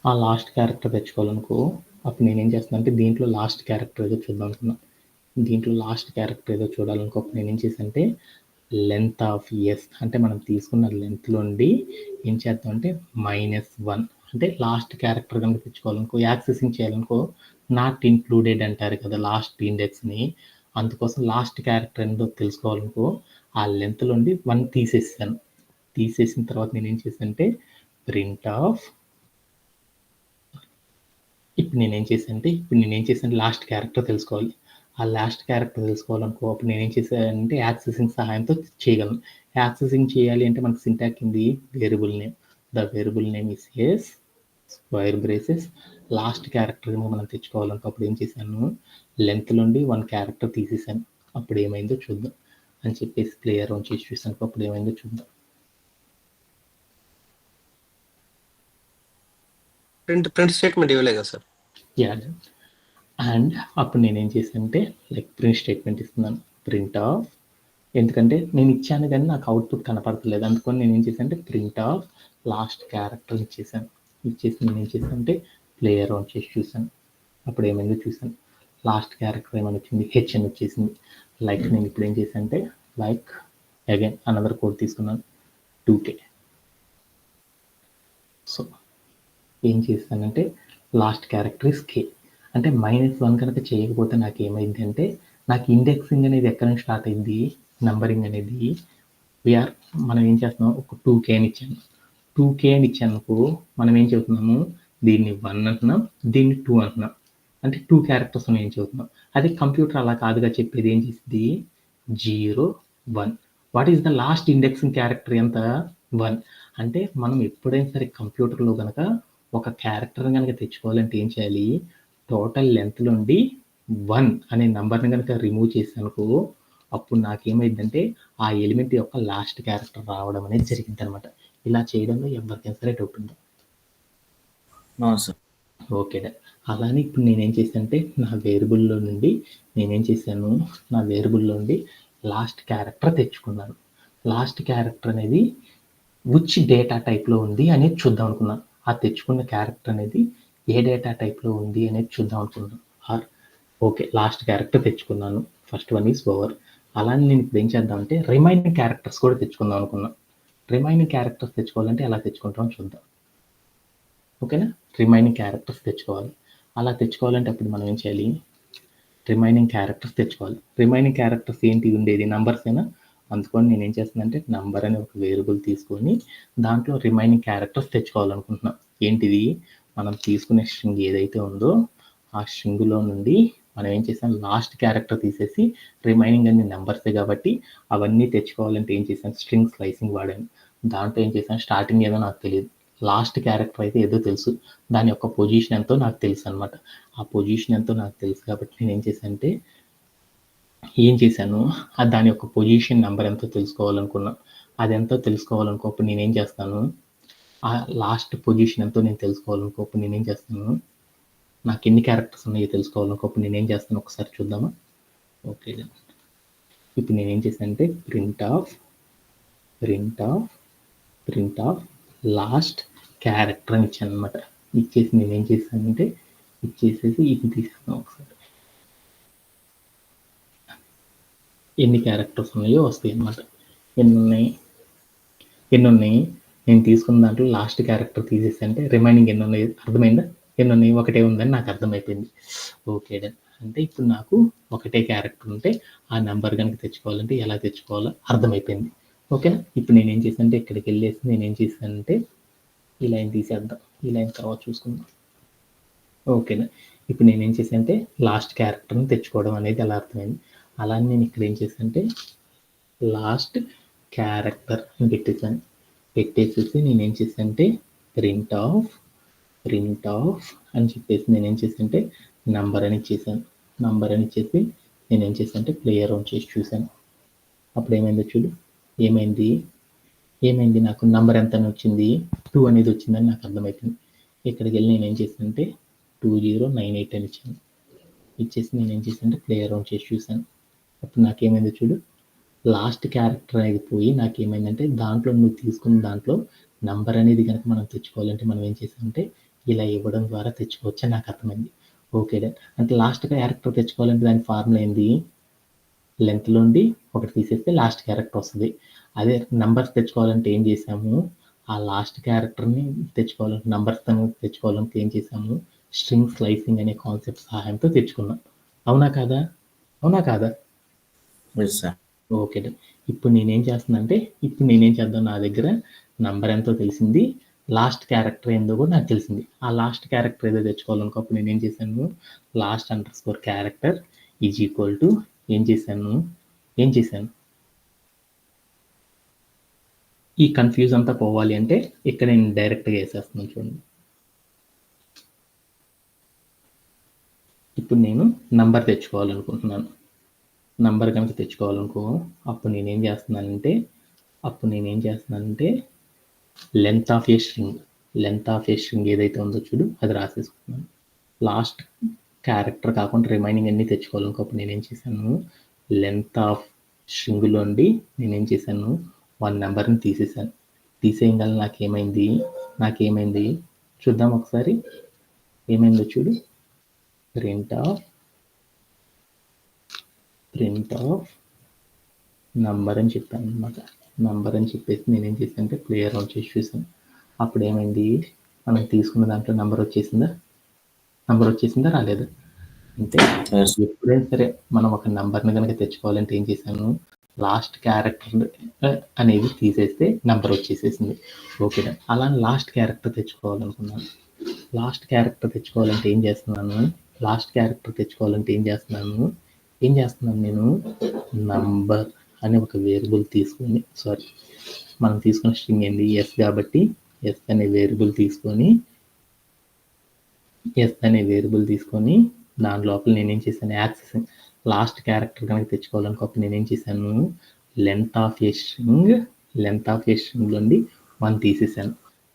ఆ లాస్ట్ క్యారెక్టర్ తెచ్చుకోవాలనుకో అప్పుడు నేనేం చేస్తాను అంటే దీంట్లో లాస్ట్ క్యారెక్టర్ ఏదో చూద్దాం అనుకున్నాను. దీంట్లో లాస్ట్ క్యారెక్టర్ ఏదో చూడాలనుకో అప్పుడు నేనేం చేశానంటే లెంత్ ఆఫ్ ఎస్ అంటే మనం తీసుకున్న లెంత్ నుండి ఏం చేద్దాం అంటే -1 అంటే లాస్ట్ క్యారెక్టర్ కనుక తెచ్చుకోవాలనుకో యాక్సెసింగ్ చేయాలనుకో నాట్ ఇన్క్లూడెడ్ అంటారు కదా లాస్ట్ ఇండెక్స్ని. అందుకోసం లాస్ట్ క్యారెక్టర్ ఏందో తెలుసుకోవాలనుకో ఆ లెంత్ నుండి 1 తీసేసిన తర్వాత నేను ఏం చేశానంటే ప్రింట్ ఆఫ్ ఇప్పుడు నేనేం చేశాను లాస్ట్ క్యారెక్టర్ తెలుసుకోవాలి. ఆ లాస్ట్ క్యారెక్టర్ తెలుసుకోవాలనుకో అప్పుడు నేనేం చేశానంటే యాక్సెసింగ్ సహాయంతో చేయగలను. యాక్సెసింగ్ చేయాలి అంటే మనకు సింటాక్స్ ఉంది variable name. The variable name is S square braces last character మనం తెచ్చుకోవాలనుకో అప్పుడు ఏం చేశాను లెంత్ నుండి 1 క్యారెక్టర్ తీసేసాను. అప్పుడు ఏమైందో చూద్దాం అని చెప్పేసి ప్లేయర్ ఆన్ చేసి చూసాను. అప్పుడు ఏమైందో చూద్దాం. ప్రింట్ స్టేట్మెంట్ ఇవ్వలేదు సార్. యా, అండ్ అప్పుడు నేనేం చేశానంటే ప్రింట్ స్టేట్మెంట్ ఇస్తున్నాను. ప్రింట్ ఆఫ్ ఎందుకంటే నేను ఇచ్చాను కానీ నాకు అవుట్పుట్ కనపడతలేదు, అందుకని నేను ఏం చేశానంటే ప్రింట్ ఆఫ్ లాస్ట్ క్యారెక్టర్ ఇచ్చేసి నేను ఏం చేశానంటే ప్లేయర్ ఆన్ చేసి చూసాను. అప్పుడు ఏమైందో చూసాను. లాస్ట్ క్యారెక్టర్ ఏమైనా వచ్చింది, హెచ్ అని వచ్చేసింది. నేను ఇప్పుడు ఏం చేశానంటే అగైన్ అనదర్ కోడ్ తీసుకున్నాను 2K. సో ఏం చేస్తానంటే లాస్ట్ క్యారెక్టర్ ఇస్ K అంటే -1 కనుక చేయకపోతే నాకు ఏమైంది అంటే నాకు ఇండెక్సింగ్ అనేది ఎక్కడ నుంచి స్టార్ట్ అయింది, నంబరింగ్ అనేది మనం ఏం చేస్తున్నాం ఒక 2K అని ఇచ్చాను. 2K అని ఇచ్చానుకో మనం ఏం చెబుతున్నాము దీన్ని 1 అంటున్నాం, దీన్ని 2 అంటున్నాం. అంటే 2 క్యారెక్టర్స్ ఏం చెబుతున్నాం. అదే కంప్యూటర్ అలా కాదుగా చెప్పేది, ఏం చేసింది 0 1. What is the last indexing character ఎంత 1. అంటే మనం ఎప్పుడైనా సరే కంప్యూటర్లో కనుక ఒక క్యారెక్టర్ కనుక తెచ్చుకోవాలంటే ఏం చేయాలి టోటల్ లెంత్ నుండి 1 అనే నంబర్ని కనుక రిమూవ్ చేసానుకో అప్పుడు నాకేమైందంటే ఆ ఎలిమెంట్ యొక్క లాస్ట్ క్యారెక్టర్ రావడం అనేది జరిగింది అనమాట. ఇలా చేయడంలో ఎవరికైనా సరే డౌట్ ఉందా? No sir. ఓకే. అలానే ఇప్పుడు నేనేం చేశానంటే నా వేరియబుల్లో నుండి లాస్ట్ క్యారెక్టర్ తెచ్చుకున్నాను. లాస్ట్ క్యారెక్టర్ అనేది విచ్ డేటా టైప్లో ఉంది అనేది చూద్దాం అనుకున్నాను. ఆ తెచ్చుకున్న క్యారెక్టర్ అనేది ఏ డేటా టైప్లో ఉంది అనేది చూద్దాం అనుకున్నాను. ఓకే, లాస్ట్ క్యారెక్టర్ తెచ్చుకున్నాను. First one is over. అలానే నేను ఇప్పుడు ఏం చేద్దామంటే రిమైనింగ్ క్యారెక్టర్స్ కూడా తెచ్చుకుందాం అనుకున్నాను. రిమైనింగ్ క్యారెక్టర్స్ తెచ్చుకోవాలంటే ఎలా తెచ్చుకుంటామో చూద్దాం. ఓకేనా? రిమైనింగ్ క్యారెక్టర్స్ తెచ్చుకోవాలి. అలా తెచ్చుకోవాలంటే అప్పుడు మనం ఏం చేయాలి? రిమైనింగ్ క్యారెక్టర్స్ తెచ్చుకోవాలి. రిమైనింగ్ క్యారెక్టర్స్ ఏంటి ఉండేది? నంబర్సేనా? అందుకని నేను ఏం చేస్తున్నానంటే నంబర్ అనే ఒక వేరియబుల్ తీసుకొని దాంట్లో రిమైనింగ్ క్యారెక్టర్స్ తెచ్చుకోవాలనుకుంటున్నాం. ఏంటిది? మనం తీసుకునే స్ట్రింగ్ ఏదైతే ఉందో ఆ స్ట్రింగ్లో నుండి మనం ఏం చేసాం? లాస్ట్ క్యారెక్టర్ తీసేసి రిమైనింగ్ అన్ని నెంబర్సే కాబట్టి అవన్నీ తెచ్చుకోవాలంటే ఏం చేశాను? స్ట్రింగ్ స్లైసింగ్ వాడాను. దాంట్లో ఏం చేశాను? స్టార్టింగ్ ఏదో నాకు తెలియదు, లాస్ట్ క్యారెక్టర్ అయితే ఏదో తెలుసు, దాని యొక్క పొజిషన్ ఎంతో నాకు తెలుసు అనమాట. ఆ పొజిషన్ ఎంతో నాకు తెలుసు కాబట్టి నేను ఏం చేశాను? దాని యొక్క పొజిషన్ నెంబర్ ఎంతో తెలుసుకోవాలనుకున్నా. అది ఎంతో తెలుసుకోవాలనుకోప్పుడు నేనేం చేస్తాను? ఆ లాస్ట్ పొజిషన్ ఎంతో నేను తెలుసుకోవాలనుకోప్పుడు నేనేం చేస్తాను? నాకు ఎన్ని క్యారెక్టర్స్ ఉన్నాయో తెలుసుకోవాలనుకోప్పుడు నేనేం చేస్తాను ఒకసారి చూద్దామా? ఓకే, ఇప్పుడు నేనేం చేశానంటే ప్రింట్ ఆఫ్ లాస్ట్ క్యారెక్టర్ అని ఇచ్చాను అనమాట. ఇచ్చేసి నేనేం చేశానంటే ఇచ్చేసేసి ఇది తీసాను ఒకసారి. ఎన్ని క్యారెక్టర్స్ ఉన్నాయో వస్తాయి అన్నమాట. ఎన్ని ఉన్నాయి? నేను తీసుకున్న దాంట్లో లాస్ట్ క్యారెక్టర్ తీసేసి అంటే రిమైనింగ్ ఎన్ని ఉన్నాయి అర్థమైందా? ఎన్ని ఉన్నాయి? ఒకటే ఉందని నాకు అర్థమైపోయింది. Okay done. అంటే ఇప్పుడు నాకు ఒకటే క్యారెక్టర్ ఉంటే ఆ నెంబర్ కనుక తెచ్చుకోవాలంటే ఎలా తెచ్చుకోవాలో అర్థమైపోయింది. ఓకేనా? ఇప్పుడు నేనేం చేశానంటే ఇక్కడికి వెళ్ళేసి నేనేం చేశానంటే ఈ లైన్ తీసేద్దాం. ఈ లైన్ తర్వాత చూసుకుందాం. ఓకేనా? ఇప్పుడు నేనేం చేశానంటే లాస్ట్ క్యారెక్టర్ని తెచ్చుకోవడం అనేది ఎలా అర్థమైంది. అలానే నేను ఇక్కడ ఏం చేశానంటే లాస్ట్ క్యారెక్టర్ అని పెట్టేసేసి నేనేం చేశానంటే ప్రింట్ ఆఫ్ అని చెప్పేసి నేనేం చేశానంటే నంబర్ అని ఇచ్చేసాను. నంబర్ అని ఇచ్చేసి నేనేం చేశానంటే ప్లేయర్ ఆన్ చేసి చూశాను. అప్పుడు ఏమైందో చూడు. ఏమైంది? నాకు నంబర్ ఎంత వచ్చింది? 2 అనేది వచ్చిందని నాకు అర్థమైపోయింది. ఇక్కడికి వెళ్ళి నేనేం చేశానంటే 2098 అని ఇచ్చాను. ఇచ్చేసి నేనేం చేశానంటే ప్లేయర్ ఆన్ చేసి చూశాను. అప్పుడు నాకేమైందో చూడు. లాస్ట్ క్యారెక్టర్ అనేది పోయి నాకేమైందంటే దాంట్లో నువ్వు తీసుకున్న దాంట్లో నంబర్ అనేది కనుక మనం తెచ్చుకోవాలంటే మనం ఏం చేసామంటే ఇలా ఇవ్వడం ద్వారా తెచ్చుకోవచ్చు అని నాకు అర్థమైంది. Okay done. అంటే లాస్ట్ క్యారెక్టర్ తెచ్చుకోవాలంటే దాని ఫార్ములా ఏంది? లెంత్లో నుండి ఒకటి తీసేస్తే లాస్ట్ క్యారెక్టర్ వస్తుంది. అదే నంబర్స్ తెచ్చుకోవాలంటే ఏం చేసాము? ఆ లాస్ట్ క్యారెక్టర్ని నంబర్స్ తెచ్చుకోవాలంటే ఏం చేసాము? స్ట్రింగ్ స్లైసింగ్ అనే కాన్సెప్ట్ సహాయంతో తెచ్చుకున్నాం. అవునా కాదా? Yes sir. Okay done. ఇప్పుడు నేనేం చేద్దాం? నా దగ్గర నంబర్ ఎంతో తెలిసింది, లాస్ట్ క్యారెక్టర్ ఏందో కూడా నాకు తెలిసింది. ఆ లాస్ట్ క్యారెక్టర్ ఏదో తెచ్చుకోవాలనుకో నేనేం చేశాను? Last underscore character is equal to ఏం చేశాను? ఈ కన్ఫ్యూజ్ అంతా పోవాలి అంటే ఇక్కడ నేను డైరెక్ట్గా వేసేస్తున్నాను చూడండి. ఇప్పుడు నేను నంబర్ తెచ్చుకోవాలనుకుంటున్నాను. నంబర్ కనుక తెచ్చుకోవాలనుకో అప్పుడు నేనేం చేస్తున్నానంటే లెంత్ ఆఫ్ ఏ స్ట్రింగ్ ఏదైతే ఉందో చూడు అది రాసేసుకున్నాను. లాస్ట్ క్యారెక్టర్ కాకుండా రిమైనింగ్ అన్ని తెచ్చుకోవాలనుకో అప్పుడు నేనేం చేశాను? లెంత్ ఆఫ్ స్ట్రింగ్లో నుండి నేనేం చేశాను? 1 నెంబర్ని తీసేసాను. తీసేయగల నాకేమైంది చూద్దాం ఒకసారి. ఏమైందో చూడు. ప్రింట్ ఆఫ్ నంబర్ అని చెప్పాను అనమాట. నంబర్ అని చెప్పేసి నేనేం చేశానంటే ప్లేయర్ ఆన్ చేసి చూసాను. అప్పుడు ఏమైంది? మనం తీసుకున్న దాంట్లో నంబర్ వచ్చేసిందా రాలేదా? అంటే ఎప్పుడైనా సరే మనం ఒక నంబర్ని కనుక తెచ్చుకోవాలంటే ఏం చేశాను? లాస్ట్ క్యారెక్టర్ అనేది తీసేస్తే నంబర్ వచ్చేసేసింది. ఓకే. అలా లాస్ట్ క్యారెక్టర్ తెచ్చుకోవాలనుకున్నాను. లాస్ట్ క్యారెక్టర్ తెచ్చుకోవాలంటే ఏం చేస్తున్నాను? నేను నంబర్ అనే ఒక వేరియబుల్ తీసుకొని మనం తీసుకున్న స్ట్రింగ్ ఏంది? ఎస్ కాబట్టి ఎస్ అనే వేరియబుల్ తీసుకొని ఎస్ అనే వేరియబుల్ తీసుకొని దాని లోపల నేనేం చేశాను, యాక్సెసింగ్ లాస్ట్ క్యారెక్టర్ కనుక తెచ్చుకోవాలనుకో అప్పుడు నేనేం చేశాను, లెంత్ ఆఫ్ ఏ స్ట్రింగ్ నుండి 1 తీసేసాను.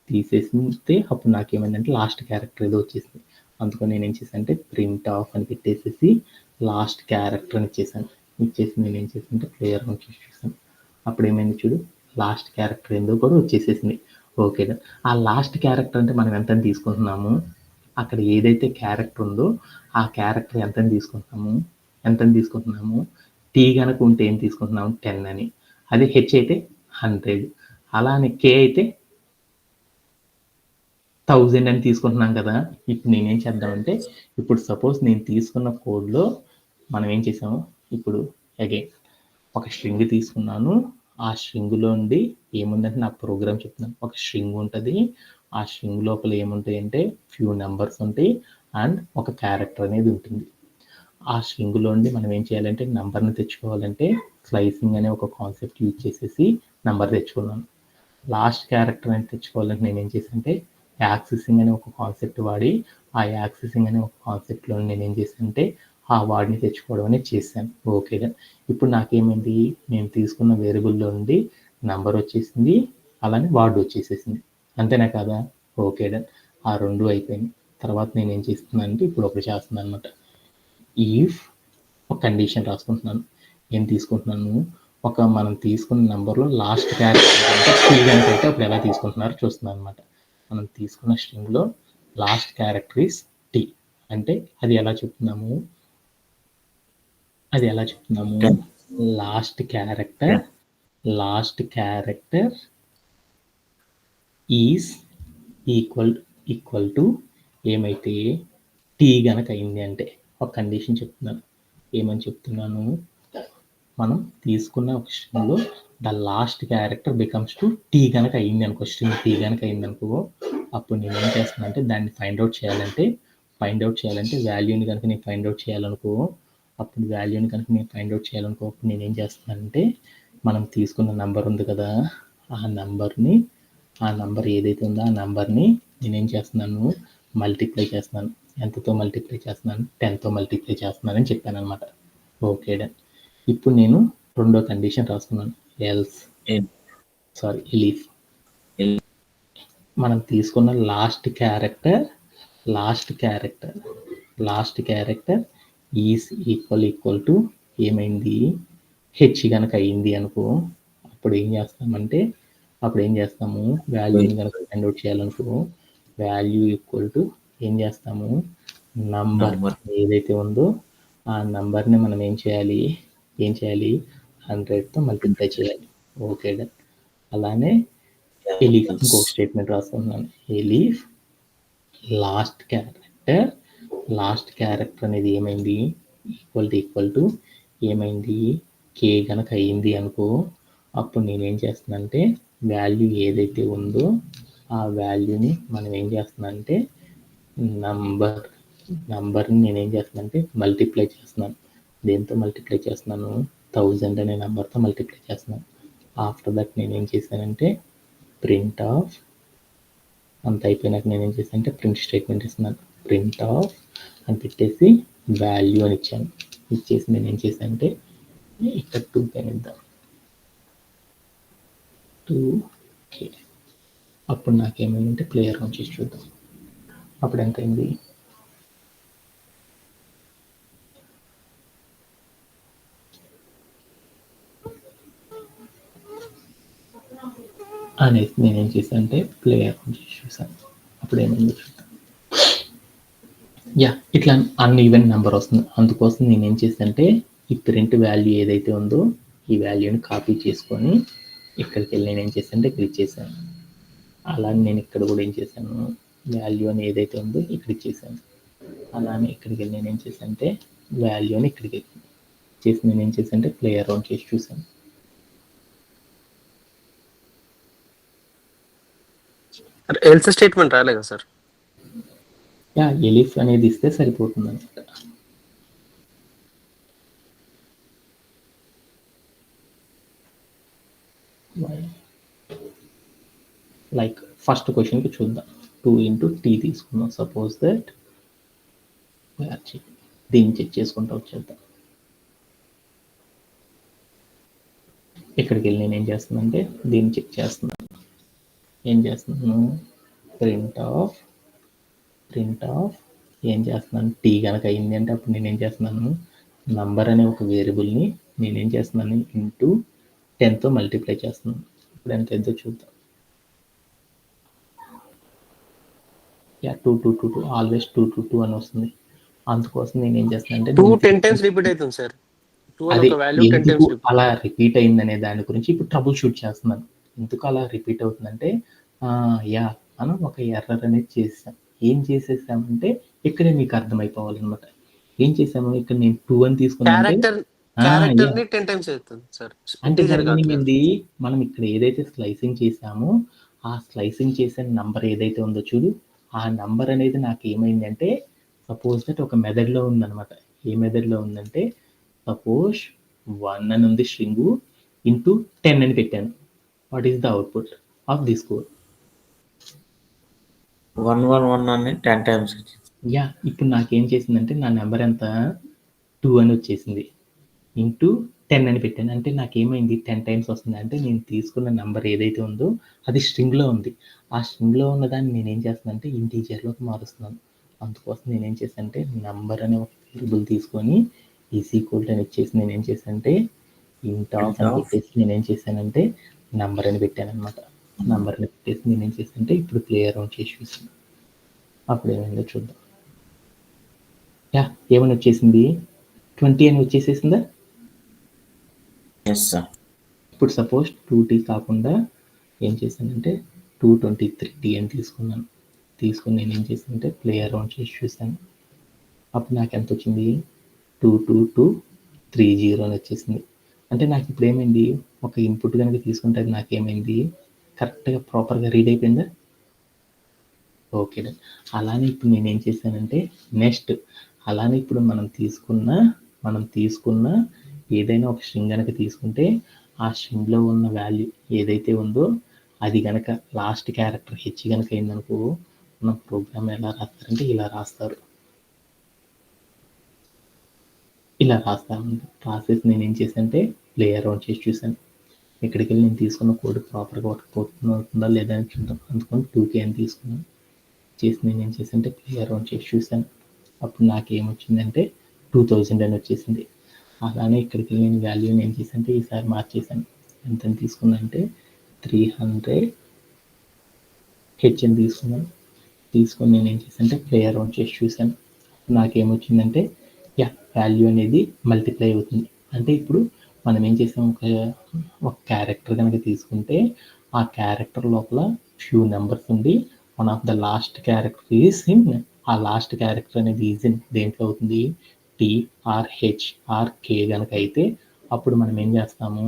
తీసేస్తే అప్పుడు నాకేమైందంటే లాస్ట్ క్యారెక్టర్ ఏదో వచ్చేసింది. అందుకని నేనేం చేశాను అంటే ప్రింట్ ఆఫ్ అని పెట్టేసేసి లాస్ట్ క్యారెక్టర్ అని ఇచ్చేసి నేనేం చేశానంటే ప్లేయర్ నుంచి చూసాను. అప్పుడు ఏమైంది చూడు, లాస్ట్ క్యారెక్టర్ ఏందో కూడా వచ్చేసేసింది. ఓకే, ఆ లాస్ట్ క్యారెక్టర్ అంటే మనం ఎంత తీసుకుంటున్నాము, అక్కడ ఏదైతే క్యారెక్టర్ ఉందో ఆ క్యారెక్టర్ ఎంత తీసుకుంటున్నాము, టీ కనుక ఉంటే ఏం తీసుకుంటున్నాము 10 అని, అదే హెచ్ అయితే 100, అలానే కే అయితే 1000 అని తీసుకుంటున్నాం కదా. ఇప్పుడు నేనేం చేద్దామంటే ఇప్పుడు సపోజ్ నేను తీసుకున్న కోడ్లో మనం ఏం చేసాము, ఇప్పుడు అగైన్ ఒక స్ట్రింగ్ తీసుకున్నాను. ఆ స్ట్రింగ్లో ఉండి ఏముందంటే నా ప్రోగ్రామ్ చెప్తున్నాను, ఒక స్ట్రింగ్ ఉంటుంది. ఆ స్ట్రింగ్ లోపల ఏముంటాయంటే ఫ్యూ నెంబర్స్ ఉంటాయి అండ్ ఒక క్యారెక్టర్ అనేది ఉంటుంది. ఆ స్ట్రింగ్లో ఉండి మనం ఏం చేయాలంటే నెంబర్ని తెచ్చుకోవాలంటే స్లైసింగ్ అనే ఒక కాన్సెప్ట్ యూజ్ చేసేసి నెంబర్ తెచ్చుకున్నాను. లాస్ట్ క్యారెక్టర్ అని తెచ్చుకోవాలంటే నేను ఏం చేశానంటే యాక్సెసింగ్ అనే ఒక కాన్సెప్ట్ వాడి ఆ యాక్సెసింగ్ అనే ఒక కాన్సెప్ట్లో నేను ఏం చేశానంటే ఆ వాడిని తెచ్చుకోవడం అనేది చేశాను. ఓకేగా, ఇప్పుడు నాకేమైంది, నేను తీసుకున్న వేరియబుల్లో నుండి నెంబర్ వచ్చేసింది, అలానే వార్డ్ వచ్చేసేసింది. అంతేనా కదా? Okay done. ఆ 2 అయిపోయింది. తర్వాత నేను ఏం చేస్తున్నానంటే ఇప్పుడు ఒకటి చేస్తున్నాను అనమాట. ఈఫ్ ఒక కండిషన్ రాసుకుంటున్నాను. ఏం తీసుకుంటున్నాను, మనం తీసుకున్న నెంబర్లో లాస్ట్ క్యారెక్టర్ అంటే టీ కనుక అయితే అప్పుడు ఎలా తీసుకుంటున్నారో చూస్తున్నాను అనమాట. మనం తీసుకున్న స్ట్రింగ్లో లాస్ట్ క్యారెక్టర్ ఈస్ టీ అంటే అది ఎలా చెప్తున్నాము, last character is equal to ఏమైతే టీ గనక అయింది అంటే ఒక కండిషన్ చెప్తున్నాను. ఏమని చెప్తున్నాను, మనం తీసుకున్న ఒక స్ట్రింగ్లో the last character becomes to T కనుక అయింది అనుకో, స్ట్రింగ్ టీ కనుక అయింది అనుకో, అప్పుడు నేను ఏం చేస్తాను అంటే దాన్ని ఫైండ్ అవుట్ చేయాలంటే వాల్యూని కనుక నేను ఫైండ్ అవుట్ చేయాలనుకో, అప్పుడు నేనేం చేస్తానంటే మనం తీసుకున్న నెంబర్ ఉంది కదా, ఆ నెంబర్ ఏదైతే ఉందో ఆ నెంబర్ని నేనేం చేస్తున్నాను, మల్టిప్లై చేస్తున్నాను. ఎంతతో మల్టిప్లై చేస్తున్నాను, 10తో మల్టిప్లై చేస్తున్నాను అని చెప్పాను అనమాట. Okay done. ఇప్పుడు నేను రెండో కండిషన్ రాసుకున్నాను, ఎలీఫ్. మనం తీసుకున్న last character is equal to ఏమైంది, హెచ్ కనుక అయింది అనుకో, అప్పుడు ఏం చేస్తాము వాల్యూని కనుక ఫైండ్ అవుట్ చేయాలనుకో, వాల్యూ ఈక్వల్ టు ఏం చేస్తాము, నంబర్ ఏదైతే ఉందో ఆ నంబర్ని మనం ఏం చేయాలి 100తో మల్టిప్లై చేయాలి. Okay done. అలానే ఎలీఫ్ ఇంకొక స్టేట్మెంట్ రాసుకుంటున్నాను, ఎలీఫ్ లాస్ట్ క్యారెక్టర్ అనేది ఏమైంది ఈక్వల్ టు ఏమైంది, కే కనుక అయింది అనుకో, అప్పుడు నేనేం చేస్తున్నానంటే వాల్యూ ఏదైతే ఉందో ఆ వాల్యూని మనం ఏం చేస్తున్నానంటే నంబర్ని నేనేం చేస్తున్నానంటే మల్టిప్లై చేస్తున్నాను. దేంతో మల్టిప్లై చేస్తున్నాను, 1000 అనే నెంబర్తో మల్టిప్లై చేస్తున్నాను. ఆఫ్టర్ దట్ నేనేం చేశానంటే ప్రింట్ ఆఫ్, అంత అయిపోయినాక నేనేం చేశానంటే ప్రింట్ స్టేట్మెంట్ ఇస్తున్నాను. ప్రింట్ ఆఫ్ అని పెట్టేసి వాల్యూ అని ఇచ్చేసి నేనేం చేశానంటే ఇక్కడ 2 పైన ఇద్దాం, 2K. అప్పుడు నాకేమైందంటే ప్లేయర్ నుంచి చూద్దాం, అప్పుడు ఎంత అయింది, అనేది నేనేం చేశాను అంటే ప్లేయర్ నుంచి చూసాను. అప్పుడు ఏమైంది చూద్దాం. ఇట్లా అన్ఈవెన్ నెంబర్ వస్తుంది. అందుకోసం నేనేం చేశానంటే ఈ ప్రింట్ వాల్యూ ఏదైతే ఉందో ఈ వాల్యూని కాపీ చేసుకొని ఇక్కడికి వెళ్ళి నేనేం చేశానంటే క్లిక్ చేశాను. అలానే నేను ఇక్కడ కూడా ఏం చేశాను, వాల్యూ అని ఏదైతే ఉందో ఇక్కడ ఇచ్చేసాను. అలానే ఇక్కడికి వెళ్ళి నేనేం చేశానంటే వాల్యూ అని ఇక్కడికి చేసి నేనేం చేశానంటే ప్లేయర్ రౌండ్ చేసి చూసాను. ఎల్స్ స్టేట్మెంట్ రాలేదు కదా సార్? ఎలిఫ్ అనేది ఇస్తే సరిపోతుంది అనమాట. లైక్ ఫస్ట్ క్వశ్చన్కి చూద్దాం. 2 into t తీసుకుందాం. సపోజ్ దట్ దీన్ని చెక్ చేసుకుంటూ వచ్చేద్దాం. ఇక్కడికి వెళ్ళి నేను ఏం చేస్తున్నానంటే దీన్ని చెక్ చేస్తున్నాను. ఏం చేస్తున్నాను, ప్రింట్ ఆఫ్ ఏం చేస్తున్నాను, టీ కనుక అయింది అంటే అప్పుడు నేను ఏం చేస్తున్నాను, నంబర్ అనే ఒక వేరియబుల్ని నేనేం చేస్తున్నాను ఇంటూ 10తో మల్టిప్లై చేస్తున్నాను. ఇప్పుడు ఎంత ఎంతో చూద్దాం. 2 ఆల్వేస్ 2 అని వస్తుంది. అందుకోసం నేను ఏం చేస్తాను అంటే 2 10 times రిపీట్ అవుతుంది సార్. 2 అని అది ఒక వాల్యూ 10 ఎందుకు times repeat. అలా రిపీట్ అయిందనే దాని గురించి ఇప్పుడు ట్రబుల్ షూట్ చేస్తున్నాను. ఎందుకు అలా రిపీట్ అవుతుందంటే మనం ఒక ఎర్రర్ అనేది చేసాం. ఏం చేసేసామంటే ఇక్కడే మీకు అర్థమైపోవాలన్నమాట. ఏం చేసాము, ఇక్కడ నేను 2 అని తీసుకున్నానంటే క్యారెక్టర్ ని 10 times అవుతుంది సార్. అంటే ఇంటీజర్ కాదు సార్. మనం ఇక్కడ ఏదైతే స్లైసింగ్ చేసామో ఆ స్లైసింగ్ చేసిన నంబర్ ఏదైతే ఉందో చూడు, ఆ నంబర్ అనేది నాకు ఏమైందంటే సపోజ్ దట్ ఒక మెథడ్లో ఉందన్నమాట. ఏ మెథడ్లో ఉందంటే సపోజ్ 1 అని ఉంది స్ట్రింగ్ ఇంటూ 10 అని పెట్టాను. What is the output of this code? 111 అని 10 times వచ్చింది. ఇప్పుడు నాకేం చేసిందంటే నా నెంబర్ ఎంత 2 అని వచ్చేసింది, ఇంటూ 10 అని పెట్టాను. అంటే నాకేమైంది 10 times వస్తుంది. అంటే నేను తీసుకున్న నెంబర్ ఏదైతే ఉందో అది స్ట్రింగ్లో ఉంది. ఆ స్ట్రింగ్లో ఉన్నదాన్ని నేనేం చేస్తున్నానంటే ఇంటీజర్లోకి మారుస్తున్నాను. అందుకోసం నేనేం చేశానంటే నంబర్ అనే ఒక వేరియబుల్ తీసుకొని ఈక్వల్ అని ఇచ్చేసి నేనేం చేశానంటే ఇంట్ ఆఫ్ అని పెట్టేసి నేనేం చేశానంటే నంబర్ అని పెట్టాను అనమాట. నంబర్ అని పెట్టేసి నేనేం చేశానంటే ఇప్పుడు ప్లే అరౌండ్ చేసి చూసాను. అప్పుడు ఏమైందో చూద్దాం. ఏమని వచ్చేసింది, 20 అని వచ్చేసేసిందా? Yes sir. ఇప్పుడు సపోజ్ 2t కాకుండా ఏం చేశానంటే 223t అని తీసుకున్నాను. తీసుకుని నేను ఏం చేశానంటే ప్లే అరౌండ్ చేసి చూసాను. అప్పుడు నాకు ఎంత వచ్చింది, 22230 అని వచ్చేసింది. అంటే నాకు ఇప్పుడు ఏమైంది, ఒక ఇన్పుట్ కనుక తీసుకుంటే అది నాకేమైంది కరెక్ట్గా ప్రాపర్గా రీడ్ అయిపోయిందా? ఓకే. అలానే ఇప్పుడు నేను ఏం చేశానంటే అలానే ఇప్పుడు మనం తీసుకున్న ఏదైనా ఒక స్ట్రింగ్ కనుక తీసుకుంటే ఆ స్ట్రింగ్లో ఉన్న వాల్యూ ఏదైతే ఉందో అది కనుక లాస్ట్ క్యారెక్టర్ హెచ్ కనుక అయిందనుకో మన ప్రోగ్రామ్ ఎలా రాస్తారంటే ఇలా రాస్తారు. రాసేసి నేను ఏం చేశానంటే ప్లే అరౌండ్ చేసి చూశాను. ఇక్కడికి వెళ్ళి నేను తీసుకున్న కోడ్ ప్రాపర్గా వర్క్ అవుతుందా లేదా అని చూద్దాం. అందుకని 2k అని తీసుకున్నాను. చేసి నేను ఏం చేశానంటే ప్లే అరౌండ్ చేసి చూశాను. అప్పుడు నాకేమొచ్చిందంటే 2000 అని వచ్చేసింది. అలానే ఇక్కడికి వెళ్ళి నేను వాల్యూని ఏం చేశానంటే ఈసారి మార్చేసాను. ఎంతని తీసుకున్నానంటే 300 హెచ్ అని తీసుకున్నాను. తీసుకొని నేను ఏం చేశానంటే ప్లే అరౌండ్ చేసి చూశాను. నాకేమొచ్చిందంటే వాల్యూ అనేది మల్టిప్లై అవుతుంది. అంటే ఇప్పుడు మనం ఏం చేసాం, ఒక క్యారెక్టర్ కనుక తీసుకుంటే ఆ క్యారెక్టర్ లోపల ఫ్యూ నెంబర్స్ ఉండి one of the last character is in, ఆ లాస్ట్ క్యారెక్టర్ అనేది ఈజ్ ఇన్ దేంట్లో అవుతుంది, టిఆర్హెచ్ ఆర్కే కనుక అయితే అప్పుడు మనం ఏం చేస్తాము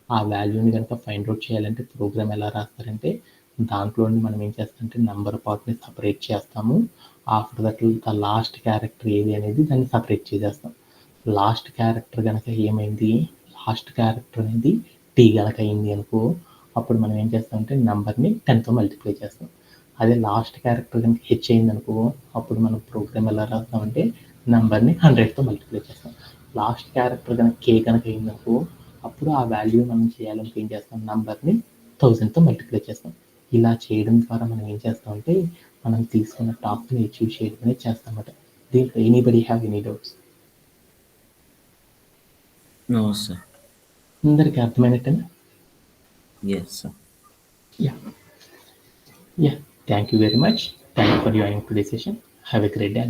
ఆ వాల్యూని కనుక ఫైండ్ అవుట్ చేయాలంటే ప్రోగ్రామ్ ఎలా రాస్తారంటే దాంట్లోని మనం ఏం చేస్తామంటే నెంబర్ పార్ట్ని సపరేట్ చేస్తాము. After that the last character ఏది అనేది దాన్ని సపరేట్ చేసేస్తాం. లాస్ట్ క్యారెక్టర్ కనుక ఏమైంది, లాస్ట్ క్యారెక్టర్ అనేది టీ కనుక అయింది అనుకో అప్పుడు మనం ఏం చేస్తామంటే నెంబర్ని 10తో మల్టిప్లై చేస్తాం. అదే లాస్ట్ క్యారెక్టర్ కనుక హెచ్ అయింది అనుకో అప్పుడు మనం ప్రోగ్రామ్ ఎలా రాస్తామంటే నెంబర్ని 100తో మల్టిప్లై చేస్తాం. లాస్ట్ క్యారెక్టర్ కనుక కే కనుక అయింది అనుకో అప్పుడు ఆ వాల్యూ మనం చేయాలంటే ఏం చేస్తాం, నెంబర్ని 1000తో మల్టిప్లై చేస్తాం. ఇలా చేయడం ద్వారా మనం ఏం చేస్తామంటే మనం తీసుకున్న టాస్క్ని అచీవ్ చేయడం అనేది చేస్తామన్నమాట. దీంట్లో anybody have any doubts? No sir. అందరికీ అర్థమైనట్టేనా? Yes sir. Thank you very much. Thank you for joining today's session. Have a great day.